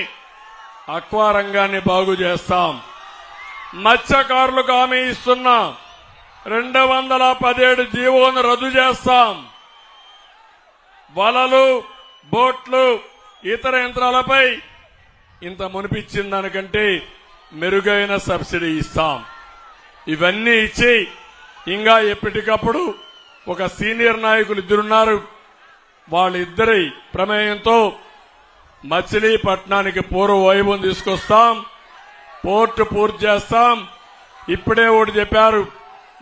అక్వా రంగాన్ని బాగు చేస్తాం. మత్స్యకారులకు హామీ ఇస్తున్నా, 217 జీవోను రద్దు చేస్తాం. వలలు, బోట్లు, ఇతర యంత్రాలపై ఇంత మునిపించిన దానికంటే మెరుగైన సబ్సిడీ ఇస్తాం. ఇవన్నీ ఇచ్చి ఇంకా ఎప్పటికప్పుడు ఒక సీనియర్ నాయకులు 2 ఉన్నారు, వాళ్ళిద్దరి ప్రమేయంతో మచిలీపట్నానికి పూర్వ వైభవం తీసుకొస్తాం. పోర్టు పూర్తి చేస్తాం. ఇప్పుడే ఒకటి చెప్పారు,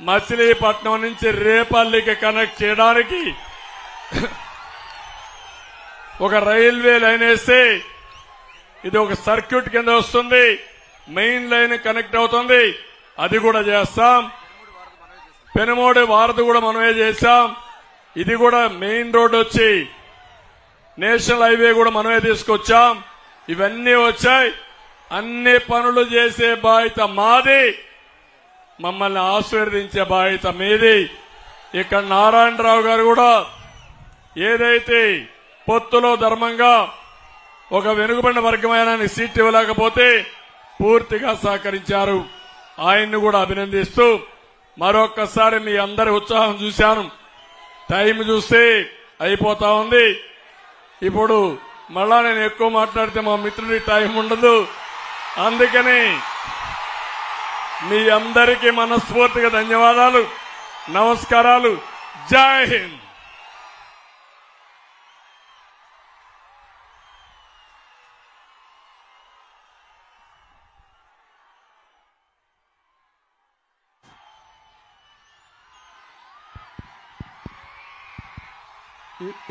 మచిలీపట్నం నుంచి రేపల్లికి కనెక్ట్ చేయడానికి ఒక రైల్వే లైన్ వేస్తే ఇది ఒక సర్క్యూట్ కింద వస్తుంది, మెయిన్ లైన్ కనెక్ట్ అవుతుంది. అది కూడా చేస్తాం. పెనుమోడి వారధి కూడా మనమే చేశాం. ఇది కూడా మెయిన్ రోడ్ వచ్చి నేషనల్ హైవే కూడా మనమే తీసుకొచ్చాం. ఇవన్నీ వచ్చాయి. అన్ని పనులు చేసే బాధ్యత మాది, మమ్మల్ని ఆశీర్వదించే బాధ్యత మీది. ఇక్కడ నారాయణరావు గారు కూడా ఏదైతే పొత్తులో ధర్మంగా ఒక వెనుకబడిన వర్గమైన సీట్ ఇవ్వలేకపోతే పూర్తిగా సహకరించారు. ఆయన్ని కూడా అభినందిస్తూ మరొక్కసారి మీ అందరి ఉత్సాహం చూశాను. టైం చూస్తే అయిపోతా ఉంది. ఇప్పుడు మళ్ళా నేను ఎక్కువ మాట్లాడితే మా మిత్రుడి టైం ఉండదు. అందుకని మీ అందరికీ మనస్ఫూర్తిగా ధన్యవాదాలు, నమస్కారాలు. జై హింద్.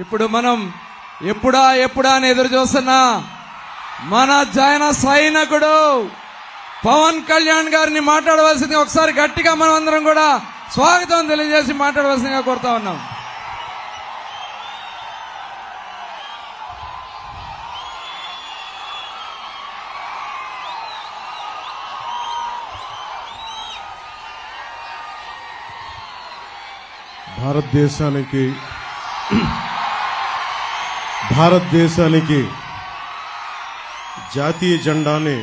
ఇప్పుడు మనం ఎప్పుడా అని ఎదురు చూస్తున్నా మన జన సైనికుడు పవన్ కళ్యాణ్ గారిని మాట్లాడవలసిందిగా ఒకసారి గట్టిగా మనం అందరం కూడా స్వాగతం తెలియజేసి మాట్లాడవలసిందిగా కోరుతా ఉన్నాం. భారతదేశానికి జాతీయ జెండాని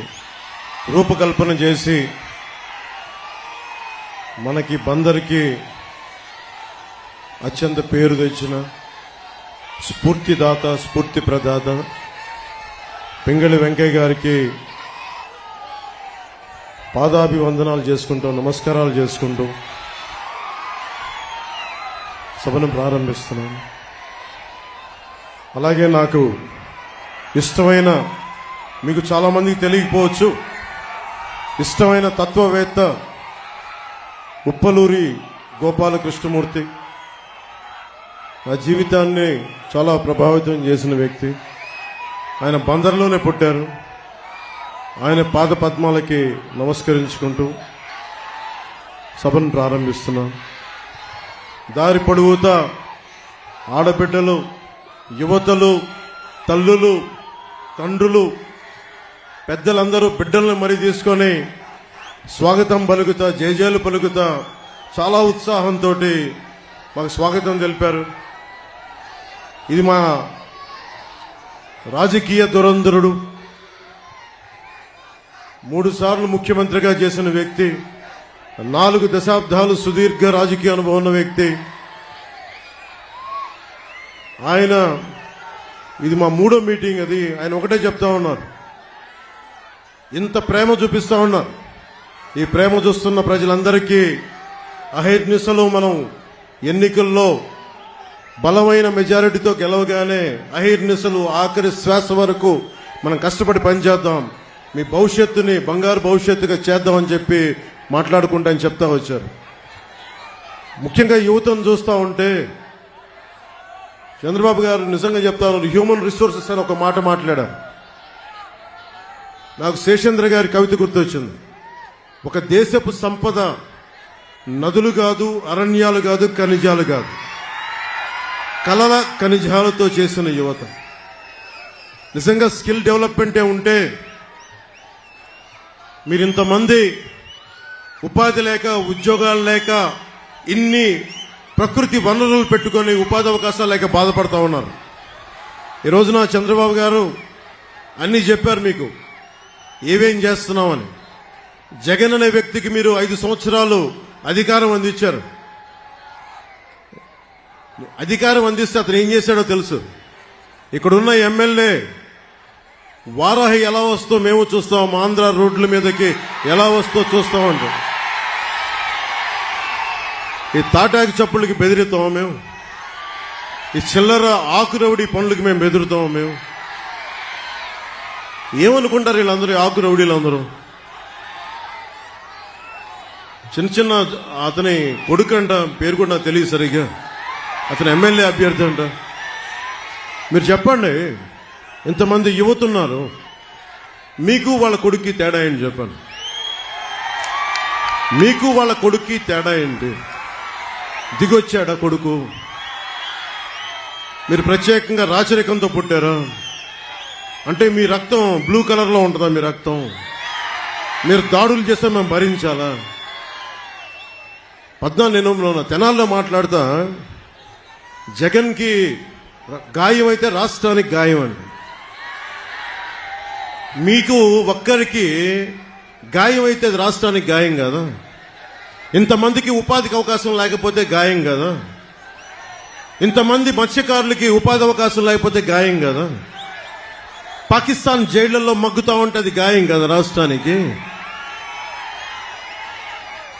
రూపకల్పన చేసి మనకి బందరికి అత్యంత పేరు తెచ్చిన స్ఫూర్తిదాత, స్ఫూర్తి ప్రదాత పింగళి వెంకయ్య గారికి పాదాభివందనాలు చేసుకుంటూ, నమస్కారాలు చేసుకుంటూ సభను ప్రారంభిస్తున్నాను. అలాగే నాకు ఇష్టమైన, మీకు చాలా మందికి తెలియకపోవచ్చు, ఇష్టమైన తత్వవేత్త ఉప్పలూరి గోపాలకృష్ణమూర్తి నా జీవితాన్ని చాలా ప్రభావితం చేసిన వ్యక్తి. ఆయన బందర్లోనే పుట్టారు. ఆయన పాద పద్మాలకి నమస్కరించుకుంటూ సభను ప్రారంభిస్తున్నాం. దారి పొడుగుతా ఆడబిడ్డలు, యువతలు, తల్లులు, తండ్రులు, పెద్దలందరూ బిడ్డలను మరి తీసుకొని స్వాగతం పలుకుతా, జయజయలు పలుకుతా చాలా ఉత్సాహంతో మాకు స్వాగతం తెలిపారు. ఇది మా రాజకీయ దురంధరుడు, 3 సార్లు ముఖ్యమంత్రిగా చేసిన వ్యక్తి, 4 దశాబ్దాలు సుదీర్ఘ రాజకీయ అనుభవం ఉన్న వ్యక్తి. ఆయన ఇది మా 3వ మీటింగ్. అది ఆయన ఒకటే చెప్తా ఉన్నారు, ఇంత ప్రేమ చూపిస్తా ఉన్నారు. ఈ ప్రేమ చూస్తున్న ప్రజలందరికీ అహర్నిశలు మనం ఎన్నికల్లో బలమైన మెజారిటీతో గెలవగానే అహర్నిశలు ఆఖరి శ్వాస వరకు మనం కష్టపడి పనిచేద్దాం, మీ భవిష్యత్తుని బంగారు భవిష్యత్తుగా చేద్దామని చెప్పి మాట్లాడుకుంటా అని చెప్తా వచ్చారు. ముఖ్యంగా యువతను చూస్తూ ఉంటే చంద్రబాబు గారు నిజంగా చెప్తా ఉన్నారు, హ్యూమన్ రిసోర్సెస్ అని ఒక మాట మాట్లాడారు. నాకు శేషేంద్ర గారి కవిత గుర్తొచ్చింది. ఒక దేశపు సంపద నదులు కాదు, అరణ్యాలు కాదు, ఖనిజాలు కాదు, కలల ఖనిజాలతో చేసిన యువత. నిజంగా స్కిల్ డెవలప్మెంటే ఉంటే మీరు ఇంతమంది ఉపాధి లేక, ఉద్యోగాలు లేక, ఇన్ని ప్రకృతి వనరులు పెట్టుకొని ఉపాధి అవకాశాలు లేక బాధపడతా ఉన్నారు. ఈ రోజున చంద్రబాబు గారు అన్నీ చెప్పారు మీకు ఏమేం చేస్తున్నామని. జగన్ అనే వ్యక్తికి మీరు 5 సంవత్సరాలు అధికారం అందించారు. అధికారం అందిస్తే అతను ఏం చేశాడో తెలుసు. ఇక్కడున్న ఎమ్మెల్యే వారాహి ఎలా వస్తో మేము చూస్తాం, ఆంధ్ర రోడ్ల మీదకి ఎలా వస్తో చూస్తామంట. ఈ తాటాకి చప్పుళ్ళకి బెదిరిస్తామా మేము? ఈ చిల్లర ఆకురౌడి పనులకి మేము బెదురుతామా మేము? ఏమనుకుంటారు వీళ్ళందరూ, ఆకు రౌడీలందరూ? చిన్న చిన్న అతని కొడుకంట, పేరు కూడా నాకు తెలియదు సరిగ్గా, అతను ఎమ్మెల్యే అభ్యర్థి అంట. మీరు చెప్పండి, ఇంతమంది యువత ఉన్నారు, మీకు వాళ్ళ కొడుక్కి తేడా ఏంటి చెప్పండి? మీకు వాళ్ళ కొడుక్కి తేడా ఏంటి? దిగొచ్చాడా కొడుకు? మీరు ప్రత్యేకంగా రాచరికంతో పుట్టారా? అంటే మీ రక్తం బ్లూ కలర్లో ఉంటుందా? మీ రక్తం మీరు దాడులు చేస్తే మేము భరించాలా? 14 తెనాల్లో మాట్లాడుతా, జగన్కి గాయం అయితే రాష్ట్రానికి గాయం అండి. మీకు ఒక్కరికి గాయం అయితే అది రాష్ట్రానికి గాయం కదా? ఇంతమందికి ఉపాధికి అవకాశం లేకపోతే గాయం కదా? ఇంతమంది మత్స్యకారులకి ఉపాధి అవకాశం లేకపోతే గాయం కదా? పాకిస్తాన్ జైళ్లలో మగ్గుతా ఉంటే అది గాయం కదా రాష్ట్రానికి?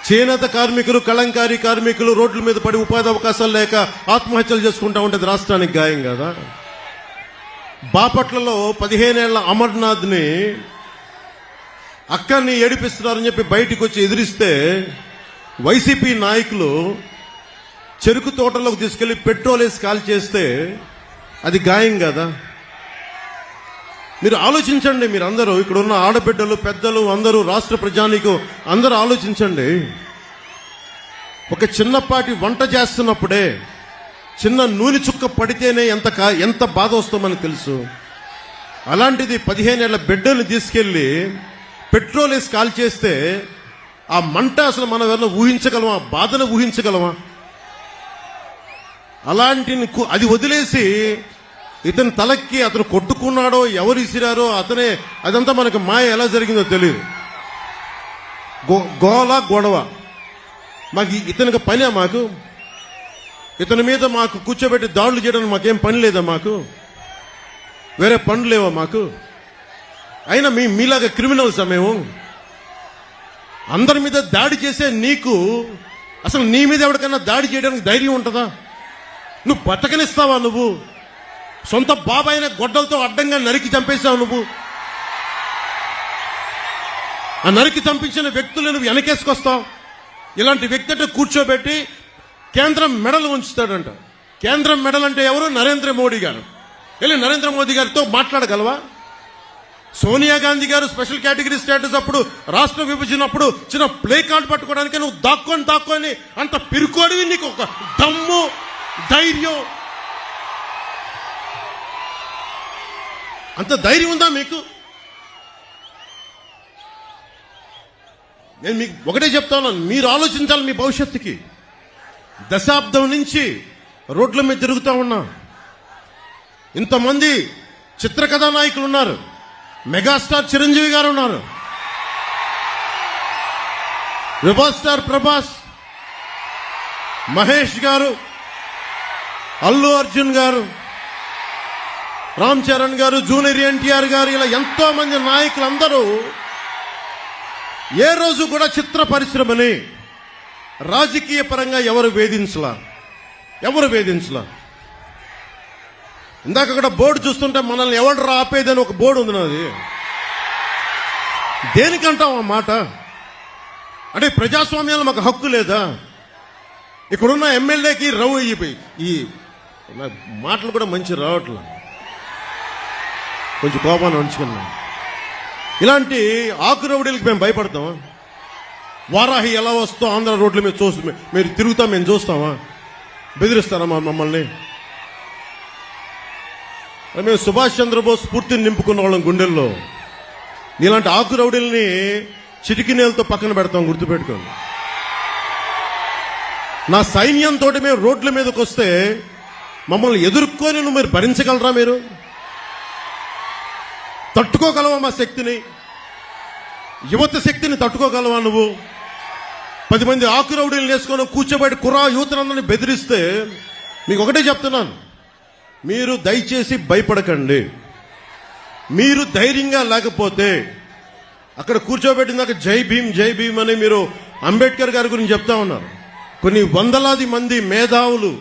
చేనేత కార్మికులు, కళంకారీ కార్మికులు రోడ్ల మీద పడి ఉపాధి అవకాశాలు లేక ఆత్మహత్యలు చేసుకుంటా ఉంటే అది రాష్ట్రానికి గాయం కదా? బాపట్లలో 15 ఏళ్ల అమర్నాథ్ని అక్కడిని ఏడిపిస్తున్నారని చెప్పి బయటికి వచ్చి ఎదిరిస్తే వైసీపీ నాయకులు చెరుకు తోటలోకి తీసుకెళ్లి పెట్రోల్ వేసి కాల్ చేస్తే అది గాయం కదా? మీరు ఆలోచించండి. మీరందరూ ఇక్కడ ఉన్న ఆడబిడ్డలు, పెద్దలు అందరూ, రాష్ట్ర ప్రజానీకం అందరూ ఆలోచించండి. ఒక చిన్నపాటి వంట చేస్తున్నప్పుడే చిన్న నూనె చుక్క పడితేనే ఎంత బాధ వస్తుందని తెలుసు. అలాంటిది 15 ఏళ్ల బిడ్డని తీసుకెళ్లి పెట్రోల్ వేసి కాల్ చేస్తే ఆ మంట అసలు మనం ఎవరైనా ఊహించగలమా? బాధను ఊహించగలమా? అలాంటి అది వదిలేసి ఇతని తలకి అతను కొట్టుకున్నాడో, ఎవరు ఇసిరారో అతనే, అదంతా మనకు మాయ ఎలా జరిగిందో తెలియదు. గొడవ మాకు ఇతనికి పనే? మాకు ఇతని మీద మాకు కూర్చోబెట్టి దాడులు చేయడానికి మాకేం పని లేదా? మాకు వేరే పనులు లేవా మాకు? అయినా మీలాగా క్రిమినల్స్ మేము? అందరి మీద దాడి చేసే నీకు అసలు నీ మీద ఎవరికైనా దాడి చేయడానికి ధైర్యం ఉంటుందా? నువ్వు బతకనిస్తావా? నువ్వు సొంత బాబాయిన గొడ్డలతో అడ్డంగా నరికి చంపేశావు. నువ్వు ఆ నరికి చంపించిన వ్యక్తులు నువ్వు వెనకేసుకొస్తావు. ఇలాంటి వ్యక్తి అంటే కూర్చోబెట్టి కేంద్రం మెడలు ఉంచుతాడంట. కేంద్రం మెడల్ అంటే ఎవరు? నరేంద్ర మోడీ గారు. వెళ్ళి నరేంద్ర మోదీ గారితో మాట్లాడగలవా? సోనియా గాంధీ గారు స్పెషల్ కేటగిరీ స్టేటస్ అప్పుడు, రాష్ట్ర విభజనప్పుడు చిన్న ప్లే కార్డు పట్టుకోవడానికి నువ్వు దాక్కొని అంత పిరుకోడివి. నీకు ఒక దమ్ము, ధైర్యం, అంత ధైర్యం ఉందా మీకు? నేను మీకు ఒకటే చెప్తా ఉన్నాను, మీరు ఆలోచించాలి మీ భవిష్యత్తుకి. దశాబ్దం నుంచి రోడ్ల మీద తిరుగుతూ ఉన్నా. ఇంతమంది చిత్రకథా నాయకులు ఉన్నారు. మెగాస్టార్ చిరంజీవి గారు ఉన్నారు. రెబల్ స్టార్ ప్రభాస్, మహేష్ గారు, అల్లు అర్జున్ గారు, రామ్ చరణ్ గారు, జూనియర్ ఎన్టీఆర్ గారు, ఇలా ఎంతో మంది నాయకులందరూ ఏ రోజు కూడా చిత్ర పరిశ్రమని రాజకీయ పరంగా ఎవరు వేధించలా. ఇందాక అక్కడ బోర్డు చూస్తుంటే మనల్ని ఎవరు ఆపేదని ఒక బోర్డు ఉంది నాది. దేనికంటాం ఆ మాట? అంటే ప్రజాస్వామ్యంలో మాకు హక్కు లేదా? ఇక్కడున్న ఎమ్మెల్యేకి ఈ మాటలు కూడా మంచి రావట్లే, కొంచెం కోపాన్ని ఉంచుకున్నా. ఇలాంటి ఆకు రౌడీలకి మేము భయపడతామా? వారాహి ఎలా వస్తో ఆంధ్ర రోడ్ల మీద మీరు తిరుగుతాం, మేము చూస్తామా? బెదిరిస్తారా మమ్మల్ని? మేము సుభాష్ చంద్రబోస్ స్ఫూర్తిని నింపుకున్న వాళ్ళం గుండెల్లో. ఇలాంటి ఆకు రౌడీల్ని చిటికినేలతో పక్కన పెడతాం, గుర్తుపెట్టుకోండి. నా సైన్యంతో మేము రోడ్ల మీదకి వస్తే మమ్మల్ని ఎదుర్కొని మీరు భరించగలరా? మీరు తట్టుకోగలవా? మా శక్తిని, యువత శక్తిని తట్టుకోగలవా నువ్వు? 10 మంది ఆకు రౌడీలు వేసుకొని కూర్చోబెట్టి యువతనందరినీ బెదిరిస్తే మీకు ఒకటే చెప్తున్నాను, మీరు దయచేసి భయపడకండి. మీరు ధైర్యంగా లేకపోతే అక్కడ కూర్చోబెట్టినాక జై భీమ్ అని మీరు అంబేద్కర్ గారి గురించి చెప్తా ఉన్నారు. కొన్ని వందలాది మంది మేధావులు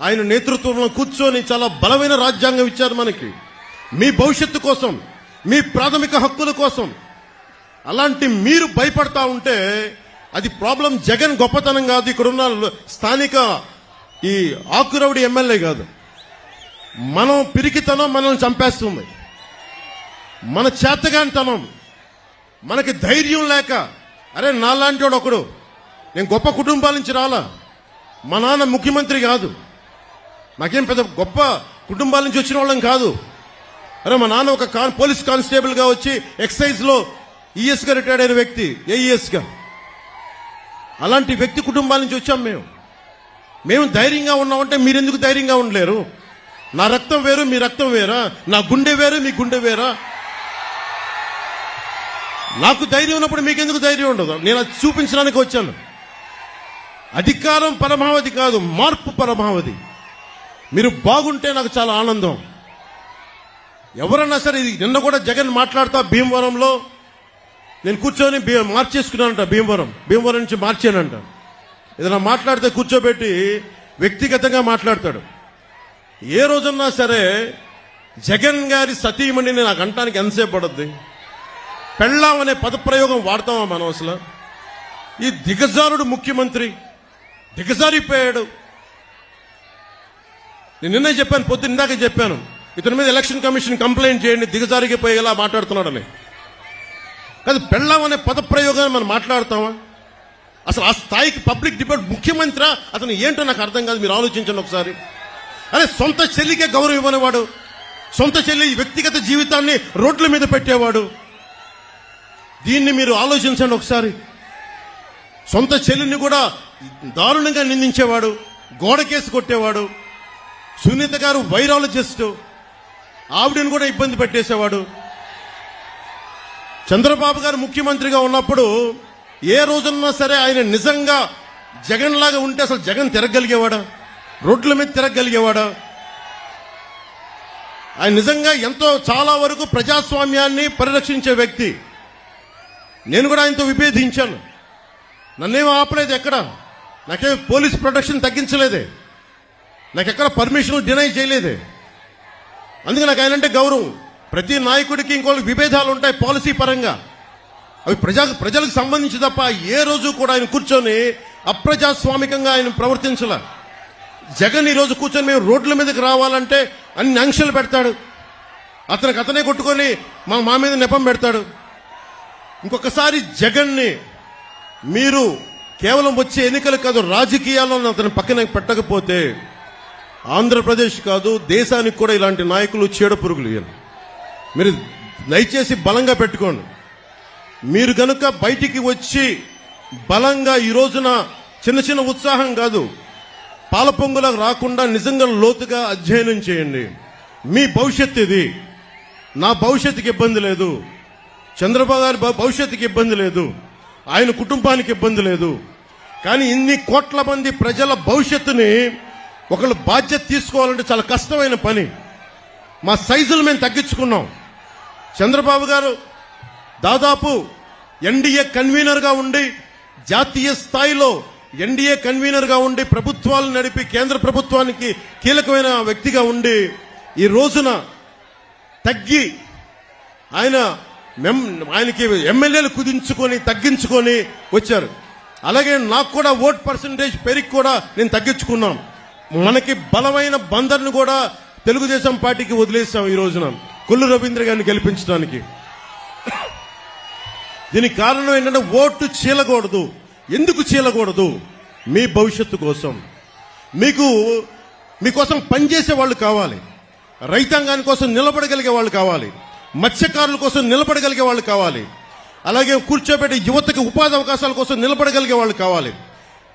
ఆయన నేతృత్వంలో కూర్చొని చాలా బలమైన రాజ్యాంగం ఇచ్చారు మనకి, మీ భవిష్యత్తు కోసం, మీ ప్రాథమిక హక్కుల కోసం. అలాంటి మీరు భయపడతా ఉంటే అది ప్రాబ్లం జగన్ గొప్పతనం కాదు, ఇక్కడున్న స్థానిక ఈ ఆకురౌడి ఎమ్మెల్యే కాదు. మనం పిరికితనం మనల్ని చంపేస్తుంది, మన చేతగానితనం, మనకి ధైర్యం లేక. అరే నాలాంటి వాడు ఒకడు, నేను గొప్ప కుటుంబాల నుంచి రాలా, మా నాన్న ముఖ్యమంత్రి కాదు, నాకేం పెద్ద గొప్ప కుటుంబాల నుంచి వచ్చిన వాళ్ళం కాదు. అరే మా నాన్న ఒక పోలీస్ కానిస్టేబుల్ గా వచ్చి ఎక్సైజ్ లో ఈఎస్ గా రిటైర్డ్ అయిన వ్యక్తి, ఏఈఎస్ గా. అలాంటి వ్యక్తి కుటుంబాల నుంచి వచ్చాం మేము ధైర్యంగా ఉన్నామంటే మీరెందుకు ధైర్యంగా ఉండలేరు? నా రక్తం వేరు, మీ రక్తం వేరా? నా గుండె వేరు, మీ గుండె వేరా? నాకు ధైర్యం ఉన్నప్పుడు మీకెందుకు ధైర్యం ఉండదు? నేను అది చూపించడానికి వచ్చాను. అధికారం పరమావధి కాదు, మార్పు పరమావధి. మీరు బాగుంటే నాకు చాలా ఆనందం. ఎవరన్నా సరే, ఇది నిన్న కూడా జగన్ మాట్లాడుతా భీమవరంలో నేను కూర్చొని మార్చేసుకున్నానంట, భీమవరం నుంచి మార్చానంట. ఏదైనా మాట్లాడితే కూర్చోబెట్టి వ్యక్తిగతంగా మాట్లాడతాడు. ఏ రోజన్నా సరే జగన్ గారి సతీమణిని నాకు అంటానికి ఎంతసేపు పడుద్ది? పెళ్ళాం అనే పదప్రయోగం వాడతామా మనం అసలు? ఈ దిగజారుడు ముఖ్యమంత్రి దిగజారిపోయాడు. నేను నిన్నే చెప్పాను, పొద్దున్న ఇందాక చెప్పాను, ఇతని మీద ఎలక్షన్ కమిషన్ కంప్లైంట్ చేయండి, దిగజారిపోయేలా మాట్లాడుతున్నాడని. కాదు, పెళ్ళాం అనే పదప్రయోగాన్ని మనం మాట్లాడతామా? అసలు ఆ స్థాయికి పబ్లిక్ డిబేట్ ముఖ్యమంత్రి అతను ఏంటో నాకు అర్థం కాదు. మీరు ఆలోచించండి ఒకసారి. అరే సొంత చెల్లికే గౌరవం ఇవ్వనివాడు, సొంత చెల్లి వ్యక్తిగత జీవితాన్ని రోడ్ల మీద పెట్టేవాడు. దీన్ని మీరు ఆలోచించండి ఒకసారి. సొంత చెల్లిని కూడా దారుణంగా నిందించేవాడు, గోడకేసి కొట్టేవాడు. సునీత గారు వైరాలజిస్ట్, ఆవిడని కూడా ఇబ్బంది పెట్టేసేవాడు. చంద్రబాబు గారు ముఖ్యమంత్రిగా ఉన్నప్పుడు ఏ రోజున్నా సరే ఆయన నిజంగా జగన్ లాగా ఉంటే అసలు జగన్ తిరగలిగేవాడా? రోడ్ల మీద తిరగలిగేవాడా? ఆయన నిజంగా ఎంతో చాలా వరకు ప్రజాస్వామ్యాన్ని పరిరక్షించే వ్యక్తి. నేను కూడా ఆయనతో విభేదించాను, నన్నేం ఆపలేదు ఎక్కడ, నాకేం పోలీస్ ప్రొటెక్షన్ తగ్గించలేదే, నాకెక్కడ పర్మిషన్ డినై చేయలేదే. అందుకే నాకు ఆయనంటే గౌరవం. ప్రతి నాయకుడికి ఇంకోళ్ళకి విభేదాలు ఉంటాయి పాలసీ పరంగా, అవి ప్రజలకు సంబంధించి తప్ప ఏ రోజు కూడా ఆయన కూర్చొని అప్రజాస్వామికంగా ఆయన ప్రవర్తించలే. జగన్ ఈ రోజు కూర్చొని మేము రోడ్ల మీదకి రావాలంటే అన్ని ఆంక్షలు పెడతాడు, అతనే కొట్టుకొని మా మీద నెపం పెడతాడు. ఇంకొకసారి జగన్ని మీరు కేవలం వచ్చే ఎన్నికలు కాదు, రాజకీయాల్లో అతని పక్కన పెట్టకపోతే ఆంధ్రప్రదేశ్ కాదు దేశానికి కూడా ఇలాంటి నాయకులు చీడ పురుగులు. మీరు దయచేసి బలంగా పెట్టుకోండి. మీరు గనుక బయటికి వచ్చి బలంగా ఈ రోజున చిన్న చిన్న ఉత్సాహం కాదు, పాలపొంగులకు రాకుండా నిజంగా లోతుగా అధ్యయనం చేయండి. మీ భవిష్యత్తు ఇది. నా భవిష్యత్తుకి ఇబ్బంది లేదు, చంద్రబాబు గారి భవిష్యత్తుకి ఇబ్బంది లేదు. ఆయన కుటుంబానికి ఇబ్బంది లేదు. కానీ ఇన్ని కోట్ల మంది ప్రజల భవిష్యత్తుని ఒకళ్ళు బాధ్యత తీసుకోవాలంటే చాలా కష్టమైన పని. మా సైజులు మేము తగ్గించుకున్నాం. చంద్రబాబు గారు దాదాపు ఎన్డీఏ కన్వీనర్గా ఉండి, జాతీయ స్థాయిలో ఎన్డీఏ కన్వీనర్గా ఉండి, ప్రభుత్వాలు నడిపి కేంద్ర ప్రభుత్వానికి కీలకమైన వ్యక్తిగా ఉండి, ఈ రోజున తగ్గి ఆయనకి ఎమ్మెల్యేలు కుదించుకొని తగ్గించుకొని వచ్చారు. అలాగే నాకు కూడా ఓట్ పర్సంటేజ్ పెరిగి కూడా నేను తగ్గించుకున్నాం. మనకి బలమైన బందర్ను కూడా తెలుగుదేశం పార్టీకి వదిలేసాం ఈ రోజున కొల్లు రవీంద్ర గారిని గెలిపించడానికి. దీనికి కారణం ఏంటంటే ఓటు చీలకూడదు. ఎందుకు చీలకూడదు? మీ భవిష్యత్తు కోసం, మీకోసం పనిచేసే వాళ్ళు కావాలి, రైతాంగాని కోసం నిలబడగలిగే వాళ్ళు కావాలి, మత్స్యకారుల కోసం నిలబడగలిగే వాళ్ళు కావాలి, అలాగే కూర్చోబెట్టే యువతకి ఉపాధి అవకాశాల కోసం నిలబడగలిగే వాళ్ళు కావాలి.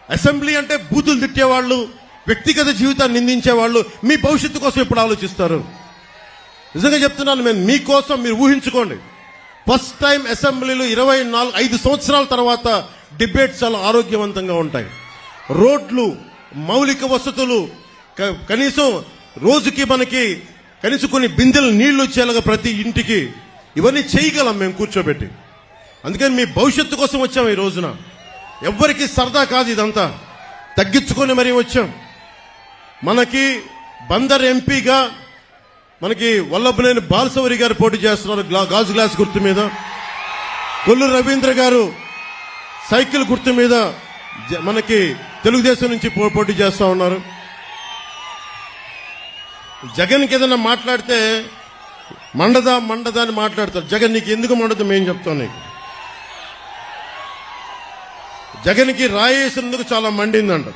అసెంబ్లీ అంటే బూతులు తిట్టేవాళ్ళు, వ్యక్తిగత జీవితాన్ని నిందించేవాళ్ళు మీ భవిష్యత్తు కోసం ఎప్పుడు ఆలోచిస్తారు? నిజంగా చెప్తున్నాను, మేము మీకోసం మీరు ఊహించుకోండి. ఫస్ట్ టైం అసెంబ్లీలో 5 సంవత్సరాల తర్వాత డిబేట్స్ చాలా ఆరోగ్యవంతంగా ఉంటాయి. రోడ్లు, మౌలిక వసతులు, కనీసం రోజుకి మనకి కనీసం కొన్ని బిందెలు నీళ్లు వచ్చేలాగా ప్రతి ఇంటికి ఇవన్నీ చేయగలం మేము కూర్చోబెట్టి. అందుకని మీ భవిష్యత్తు కోసం వచ్చాం ఈ రోజున. ఎవ్వరికి సరదా కాదు, ఇదంతా తగ్గించుకొని మరీ వచ్చాం. మనకి బందర్ ఎంపీగా మనకి వల్లభనేని బాలశౌరి గారు పోటీ చేస్తున్నారు గాజు గ్లాస్ గుర్తు మీద. కొల్లు రవీంద్ర గారు సైకిల్ గుర్తు మీద మనకి తెలుగుదేశం నుంచి పోటీ చేస్తా ఉన్నారు. జగన్కి ఏదైనా మాట్లాడితే మండదా అని మాట్లాడతారు. జగన్ నీకు ఎందుకు మండదు మేము చెప్తాం నీకు. జగన్కి రాయేసినందుకు చాలా మండిందంట.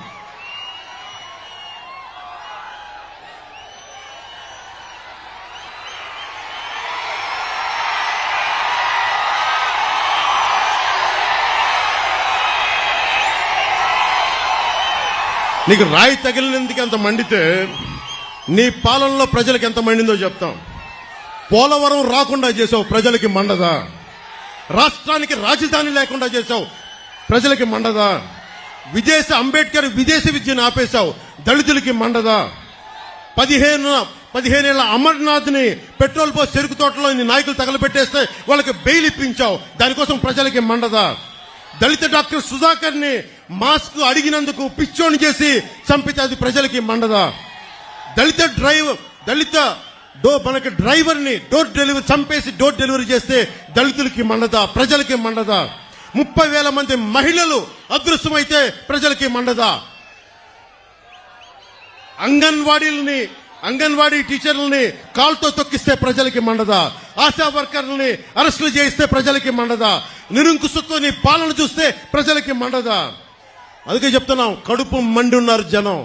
నీకు రాయి తగిలినందుకు ఎంత మండితే నీ పాలనలో ప్రజలకు ఎంత మండిందో చెప్తాం. పోలవరం రాకుండా చేసావు, ప్రజలకి మండదా? రాష్ట్రానికి రాజధాని లేకుండా చేసావు, ప్రజలకి మండదా? అంబేద్కర్ విదేశీ విద్యను ఆపేశావు, దళితులకి మండదా? 15 ఏళ్ల అమర్నాథ్ని పెట్రోల్ పోసి చెరుకు తోటలో నీ నాయకులు తగలబెట్టేస్తే వాళ్ళకి బెయిల్ ఇప్పించావు, దానికోసం ప్రజలకి మండదా? దళిత డాక్టర్ సుధాకర్ ని మాస్క్ అడిగినందుకు పిచ్చోని చేసి చంపితే అది ప్రజలకి మండదా? మనకి డ్రైవర్ ని చంపేసి డోర్ డెలివరీ చేస్తే దళితులకి మండదా? ప్రజలకి మండదా? 30,000 మంది మహిళలు అదృశ్యమైతే ప్రజలకి మండదా? అంగన్వాడీ టీచర్లని కాల్తో తొక్కిస్తే ప్రజలకి మండదా? ఆశా వర్కర్లని అరెస్టులు చేయిస్తే ప్రజలకి మండదా? నిరంకుశతో నీ పాలన చూస్తే ప్రజలకి మండదా? అందుకే చెప్తున్నాం, కడుపు మండి ఉన్నారు జనం.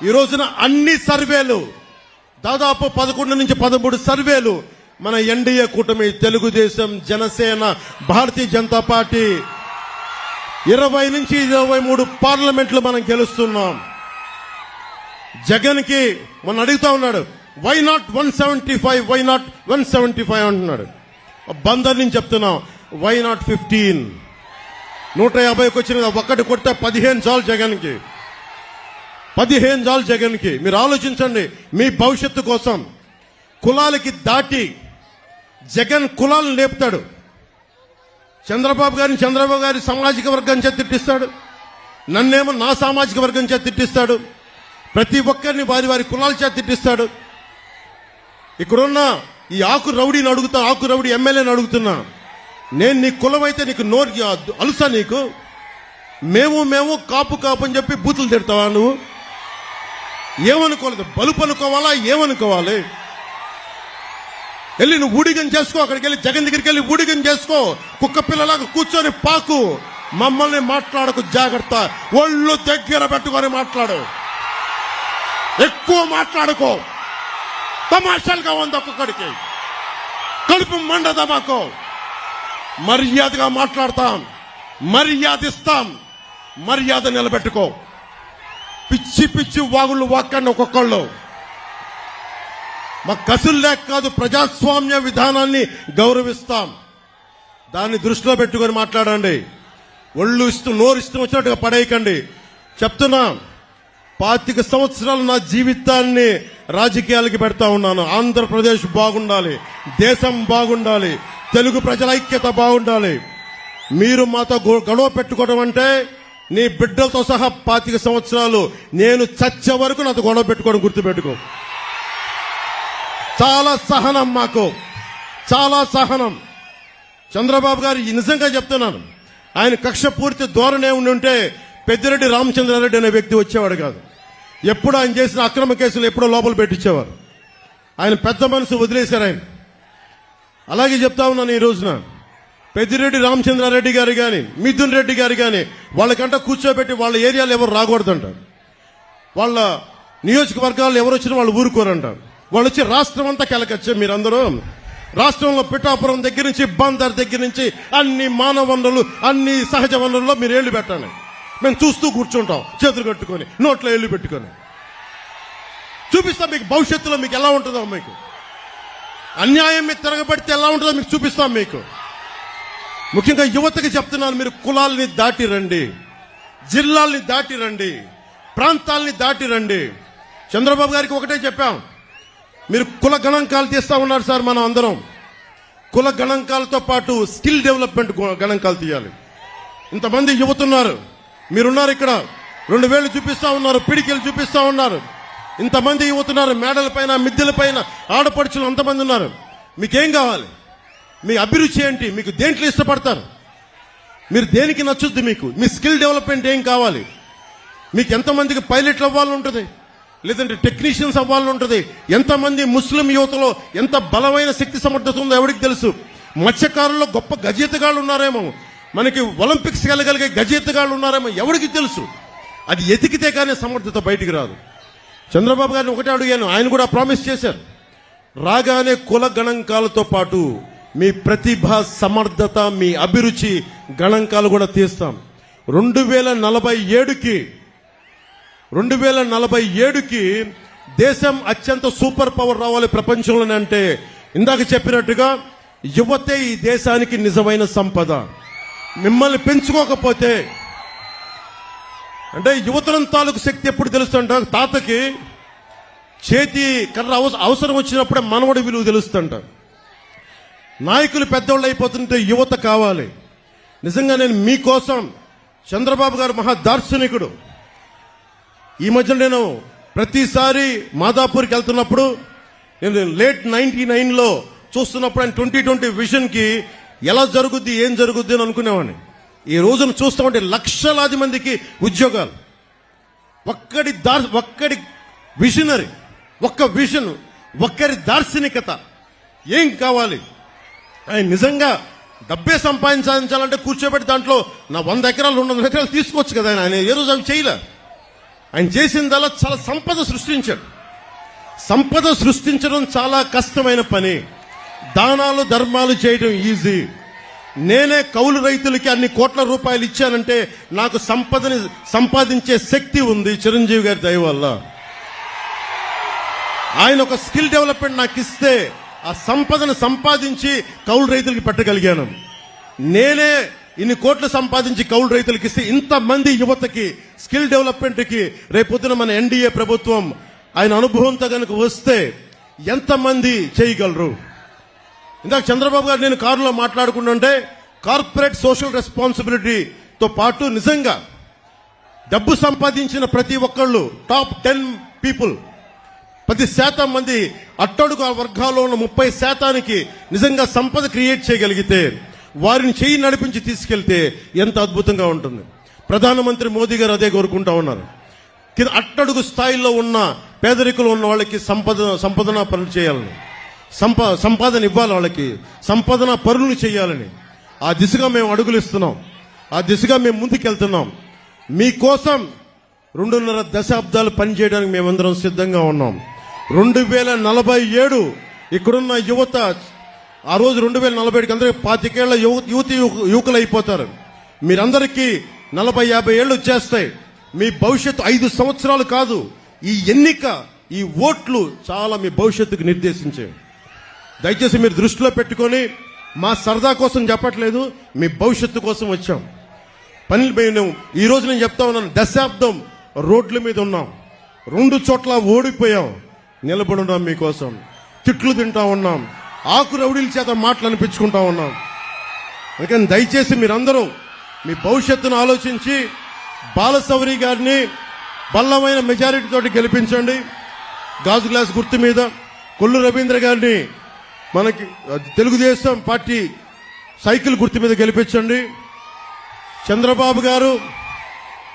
ఈ రోజున అన్ని సర్వేలు దాదాపు 11 నుంచి 13 సర్వేలు మన ఎన్డీఏ కూటమి తెలుగుదేశం, జనసేన, భారతీయ జనతా పార్టీ 20 నుంచి 23 పార్లమెంట్లు మనం గెలుస్తున్నాం. జగన్ కి మొన్న అడుగుతా ఉన్నాడు, వై నాట్ 175, వై నాట్ 175 అంటున్నాడు. బందర్ నుంచి చెప్తున్నాం, వై నాట్ 15? 150కి వచ్చిన ఒక్కటి కొడితే 15 చాలు జగన్కి. 15 చాలు జగన్కి. మీరు ఆలోచించండి, మీ భవిష్యత్తు కోసం. కులాలకి దాటి జగన్ కులాలను లేపుతాడు. చంద్రబాబు గారి సామాజిక వర్గం చేత తిట్టిస్తాడు, నన్నేమో నా సామాజిక వర్గం చేత తిట్టిస్తాడు, ప్రతి ఒక్కరిని వారి కులాల చేత తిట్టిస్తాడు. ఇక్కడున్న ఈ ఆకు రౌడీ ఎమ్మెల్యేని అడుగుతున్నా, నేను నీ కులం అయితే నీకు నోరు అలుసా? నీకు మేము కాపు అని చెప్పి బూతులు తిడతావా? నువ్వు ఏమనుకోలేదు, బలుపు అనుకోవాలా? ఏమనుకోవాలి? వెళ్ళి నువ్వు ఊడిగం చేసుకో, అక్కడికి వెళ్ళి జగన్ దగ్గరికి వెళ్ళి ఊడిగం చేసుకో, కుక్క పిల్లలాగా కూర్చొని పాకు. మమ్మల్ని మాట్లాడకు, జాగ్రత్త. ఒళ్ళు దగ్గర పెట్టుకొని మాట్లాడు, ఎక్కువ మాట్లాడుకో. తమాషాలుగా ఉంది ఒక్కొక్కడికి, కడుపు మండదా మాకు? మర్యాదగా మాట్లాడతాం, మర్యాద ఇస్తాం, మర్యాద నిలబెట్టుకో. పిచ్చి వాగుళ్ళు వాక్కండి ఒక్కొక్కళ్ళు. మా కసులు లేక కాదు, ప్రజాస్వామ్య విధానాన్ని గౌరవిస్తాం. దాన్ని దృష్టిలో పెట్టుకొని మాట్లాడండి. ఒళ్ళు నోరు ఇష్టం వచ్చినట్టుగా పడేయకండి. చెప్తున్నా, 25 సంవత్సరాలు నా జీవితాన్ని రాజకీయాలకి పెడతా ఉన్నాను. ఆంధ్రప్రదేశ్ బాగుండాలి, దేశం బాగుండాలి, తెలుగు ప్రజల ఐక్యత బాగుండాలి. మీరు మాతో గొడవ పెట్టుకోవడం అంటే నీ బిడ్డలతో సహా 25 సంవత్సరాలు నేను చచ్చే వరకు నాతో గొడవ పెట్టుకోవడం గుర్తుపెట్టుకో. చాలా సహనం, మాకు చాలా సహనం. చంద్రబాబు గారు నిజంగా చెప్తున్నాను, ఆయన కక్ష పూర్తి ధోరణి ఉంటే పెద్దిరెడ్డి రామచంద్రారెడ్డి అనే వ్యక్తి వచ్చేవాడు కాదు. ఎప్పుడు ఆయన చేసిన అక్రమ కేసులు ఎప్పుడో లోపల పెట్టించేవారు. ఆయన పెద్ద మనసు వదిలేశారు ఆయన. అలాగే చెప్తా ఉన్నాను, ఈ రోజున పెద్దిరెడ్డి రామచంద్రారెడ్డి గారు కానీ మిథున్ రెడ్డి గారు కానీ వాళ్ళకంట కూర్చోబెట్టి వాళ్ళ ఏరియాలో ఎవరు రాకూడదంటారు. వాళ్ళ నియోజకవర్గాల్లో ఎవరు వచ్చినా వాళ్ళు ఊరుకోరంటారు. వాళ్ళు వచ్చి రాష్ట్రం అంతా కెలకొచ్చే మీరందరూ రాష్ట్రంలో పిఠాపురం దగ్గర నుంచి బందర్ దగ్గర నుంచి అన్ని మానవ వనరులు, అన్ని సహజ వనరుల్లో మీరు ఏళ్లు పెట్టండి. మేము చూస్తూ కూర్చుంటాం, చేతులు కట్టుకొని, నోట్లో ఏళ్లు పెట్టుకొని. చూపిస్తాం మీకు భవిష్యత్తులో మీకు ఎలా ఉంటుందో, మీకు అన్యాయం మీద తిరగబడితే ఎలా ఉంటుందో మీకు చూపిస్తాం. మీకు ముఖ్యంగా యువతకి చెప్తున్నాను, మీరు కులాలని దాటి రండి, జిల్లాల్ని దాటి రండి, ప్రాంతాలని దాటి రండి. చంద్రబాబు గారికి ఒకటే చెప్పాం, మీరు కుల గణాంకాలు తీస్తా ఉన్నారు సార్. మనం అందరం కుల గణాంకాలతో పాటు స్కిల్ డెవలప్మెంట్ గణాంకాలు తీయాలి. ఇంతమంది యువతున్నారు, మీరున్నారు ఇక్కడ, 2 వేలు చూపిస్తా ఉన్నారు, పిడికిలు చూపిస్తా ఉన్నారు. ఇంతమంది యువతున్నారు, మేడల పైన మిద్దెల పైన ఆడపడుచులు అంతమంది ఉన్నారు. మీకేం కావాలి? మీ అభిరుచి ఏంటి? మీకు దేంట్లో ఇష్టపడతారు? మీరు దేనికి నచ్చుద్ది? మీకు మీ స్కిల్ డెవలప్మెంట్ ఏం కావాలి? మీకు ఎంతమందికి పైలట్లు అవ్వాలని ఉంటుంది, లేదంటే టెక్నీషియన్స్ అవ్వాలని ఉంటుంది. ఎంతమంది ముస్లిం యువతలో ఎంత బలమైన శక్తి సమర్థత ఉందో ఎవరికి తెలుసు. మత్స్యకారుల్లో గొప్ప గజేతగాళ్ళు ఉన్నారేమో, మనకి ఒలింపిక్స్ వెళ్ళగలిగే గజేతగాళ్ళు ఉన్నారేమో ఎవరికి తెలుసు. అది ఎతికితే కానీ సమర్థత బయటికి రాదు. చంద్రబాబు గారిని ఒకటే అడిగాను, ఆయన కూడా ప్రామిస్ చేశారు, రాగానే కుల గణాంకాలతో పాటు మీ ప్రతిభ, సమర్థత, మీ అభిరుచి గణాంకాలు కూడా తీస్తాం. 2047కి దేశం అత్యంత సూపర్ పవర్ రావాలి ప్రపంచంలోనే. అంటే ఇందాక చెప్పినట్టుగా యువతే ఈ దేశానికి నిజమైన సంపద. మిమ్మల్ని పెంచుకోకపోతే, అంటే యువతరం తాలూకు శక్తి ఎప్పుడు తెలుస్తుంట, తాతకి చేతి కర్ర అవసరం వచ్చినప్పుడే మనవడి విలువ తెలుస్తుంట. నాయకులు పెద్దోళ్ళు అయిపోతుంటే యువత కావాలి. నిజంగా నేను మీకోసం, చంద్రబాబు గారు మహా దార్శనికుడు. ఈ మధ్య నేను ప్రతిసారి మాదాపూర్కి వెళ్తున్నప్పుడు, నేను లేట్ 99లో చూస్తున్నప్పుడు ఆయన 2020 విజన్కి ఎలా జరుగుద్ది, ఏం జరుగుద్ది అని అనుకునేవాడిని. ఈ రోజును చూస్తామంటే లక్షలాది మందికి ఉద్యోగాలు. ఒక్కడి విజనరీ, ఒక్క విజన్, ఒక్కరి దార్శనికత ఏం కావాలి? ఆయన నిజంగా డబ్బే సంపాదించాలంటే కూర్చోబెట్టి దాంట్లో నా 100 ఎకరాలు 200 ఎకరాలు తీసుకోవచ్చు కదా. ఆయన ఏ రోజు అవి చేయలే. ఆయన చేసిందల్లా చాలా సంపద సృష్టించాడు. సంపద సృష్టించడం చాలా కష్టమైన పని. దానాలు ధర్మాలు చేయడం ఈజీ. నేనే కౌలు రైతులకి అన్ని కోట్ల రూపాయలు ఇచ్చానంటే నాకు సంపదని సంపాదించే శక్తి ఉంది చిరంజీవి గారి దయ వల్ల. ఆయన ఒక స్కిల్ డెవలప్మెంట్ నాకు ఇస్తే ఆ సంపదను సంపాదించి కౌలు రైతులకి పెట్టగలిగాను. నేనే ఇన్ని కోట్లు సంపాదించి కౌలు రైతులకి ఇస్తే ఇంతమంది యువతకి స్కిల్ డెవలప్మెంట్కి రేపొద్దున మన ఎన్డీఏ ప్రభుత్వం ఆయన అనుభవంతో కనుక వస్తే ఎంతమంది చేయగలరు? ఇందాక చంద్రబాబు గారు నేను కారులో మాట్లాడుకుంటుంటే కార్పొరేట్ సోషల్ రెస్పాన్సిబిలిటీతో పాటు నిజంగా డబ్బు సంపాదించిన ప్రతి ఒక్కళ్ళు టాప్ 10 పీపుల్ 10% మంది అట్టడుగు వర్గాల్లో ఉన్న 30% నిజంగా సంపద క్రియేట్ చేయగలిగితే, వారిని చేయి నడిపించి తీసుకెళ్తే ఎంత అద్భుతంగా ఉంటుంది. ప్రధానమంత్రి మోదీ గారు అదే కోరుకుంటా ఉన్నారు. అట్టడుగు స్థాయిలో ఉన్న పేదరికులు ఉన్న వాళ్ళకి సంపదన పనులు చేయాలని, సంపాదన ఇవ్వాలి, వాళ్ళకి సంపాదన పనులు చేయాలని. ఆ దిశగా మేము అడుగులు ఇస్తున్నాం. ఆ దిశగా మేము ముందుకెళ్తున్నాం. మీకోసం 2.5 దశాబ్దాలు పనిచేయడానికి మేమందరం సిద్ధంగా ఉన్నాం. 2047 ఇక్కడున్న యువత, ఆ రోజు 2047కి అందరూ 25 ఏళ్ల యువకులు అయిపోతారు. మీరందరికీ 40-50 ఏళ్ళు వచ్చేస్తాయి. మీ భవిష్యత్తు 5 సంవత్సరాలు కాదు. ఈ ఎన్నిక, ఈ ఓట్లు చాలా మీ భవిష్యత్తుకు నిర్దేశించేవి. దయచేసి మీరు దృష్టిలో పెట్టుకొని, మా సరదా కోసం చెప్పట్లేదు, మీ భవిష్యత్తు కోసం వచ్చాం. పనులు పోయినాం. ఈ రోజు నేను చెప్తా ఉన్నాను, దశాబ్దం రోడ్ల మీద ఉన్నాం, 2 చోట్ల ఓడిపోయాం, నిలబడి ఉన్నాం మీకోసం, తిట్లు తింటా ఉన్నాం, ఆకు రౌడీల చేత మాటలు అనిపించుకుంటా ఉన్నాం. అందుకని దయచేసి మీరందరూ మీ భవిష్యత్తును ఆలోచించి బాలశౌరి గారిని బల్లమైన మెజారిటీ తోటి గెలిపించండి. గాజు గ్లాస్ గుర్తు మీద కొల్లు రవీంద్ర గారిని మనకి తెలుగుదేశం పార్టీ సైకిల్ గుర్తు మీద గెలిపించండి. చంద్రబాబు గారు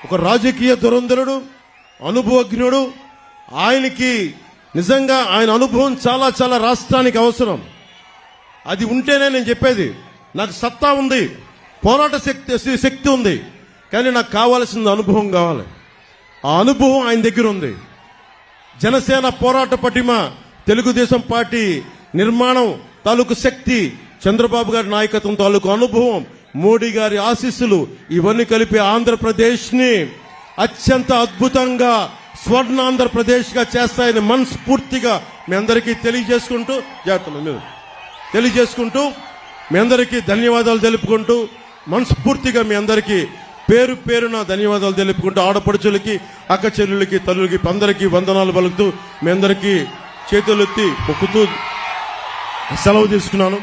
ఒక రాజకీయ దురంధరుడు, అనుభవజ్ఞుడు. ఆయనకి నిజంగా ఆయన అనుభవం చాలా చాలా రాష్ట్రానికి అవసరం. అది ఉంటేనే నేను చెప్పేది, నాకు సత్తా ఉంది, పోరాట శక్తి ఉంది, కానీ నాకు కావాల్సిన అనుభవం కావాలి. ఆ అనుభవం ఆయన దగ్గర ఉంది. జనసేన పోరాట పటిమ, తెలుగుదేశం పార్టీ నిర్మాణం తాలూకు శక్తి, చంద్రబాబు గారి నాయకత్వం తాలూకు అనుభవం, మోడీ గారి ఆశీస్సులు, ఇవన్నీ కలిపి ఆంధ్రప్రదేశ్ ని అత్యంత అద్భుతంగా స్వర్ణాంధ్రప్రదేశ్ గా చేస్తాయని మనస్ఫూర్తిగా మీ అందరికీ తెలియజేసుకుంటూ మీ అందరికీ ధన్యవాదాలు తెలుపుకుంటూ, మనస్ఫూర్తిగా మీ అందరికీ పేరు పేరున ధన్యవాదాలు తెలుపుకుంటూ, ఆడపడుచులకి, అక్క చెల్లెలకి, తల్లులకి అందరికీ వందనాలు పలుకుతూ మీ అందరికీ చేతులెత్తి మొక్కుతూ సెలవు తీసుకున్నాను.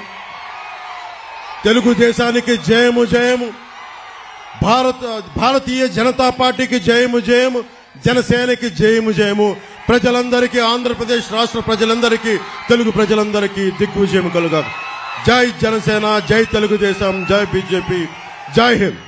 తెలుగుదేశానికి జయము జయము, భారతీయ జనతా పార్టీకి జయము జయము, జనసేనకి జయము జయము. ప్రజలందరికీ, ఆంధ్రప్రదేశ్ రాష్ట్ర ప్రజలందరికీ, తెలుగు ప్రజలందరికీ దిగ్విజయం కలుగా. జై జనసేన, జై తెలుగుదేశం, జై బీజేపీ, జై హింద్.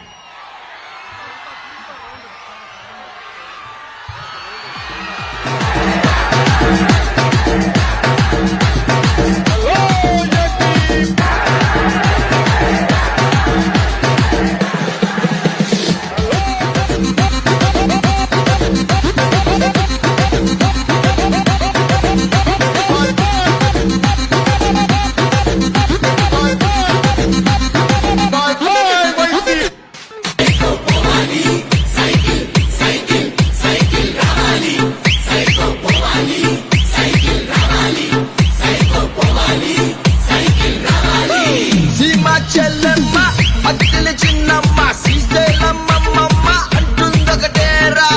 చెల్లెమ్మ అద్దెల చిన్నమ్మ శ్రీశైలమ్మ అంటుందొకటేరా.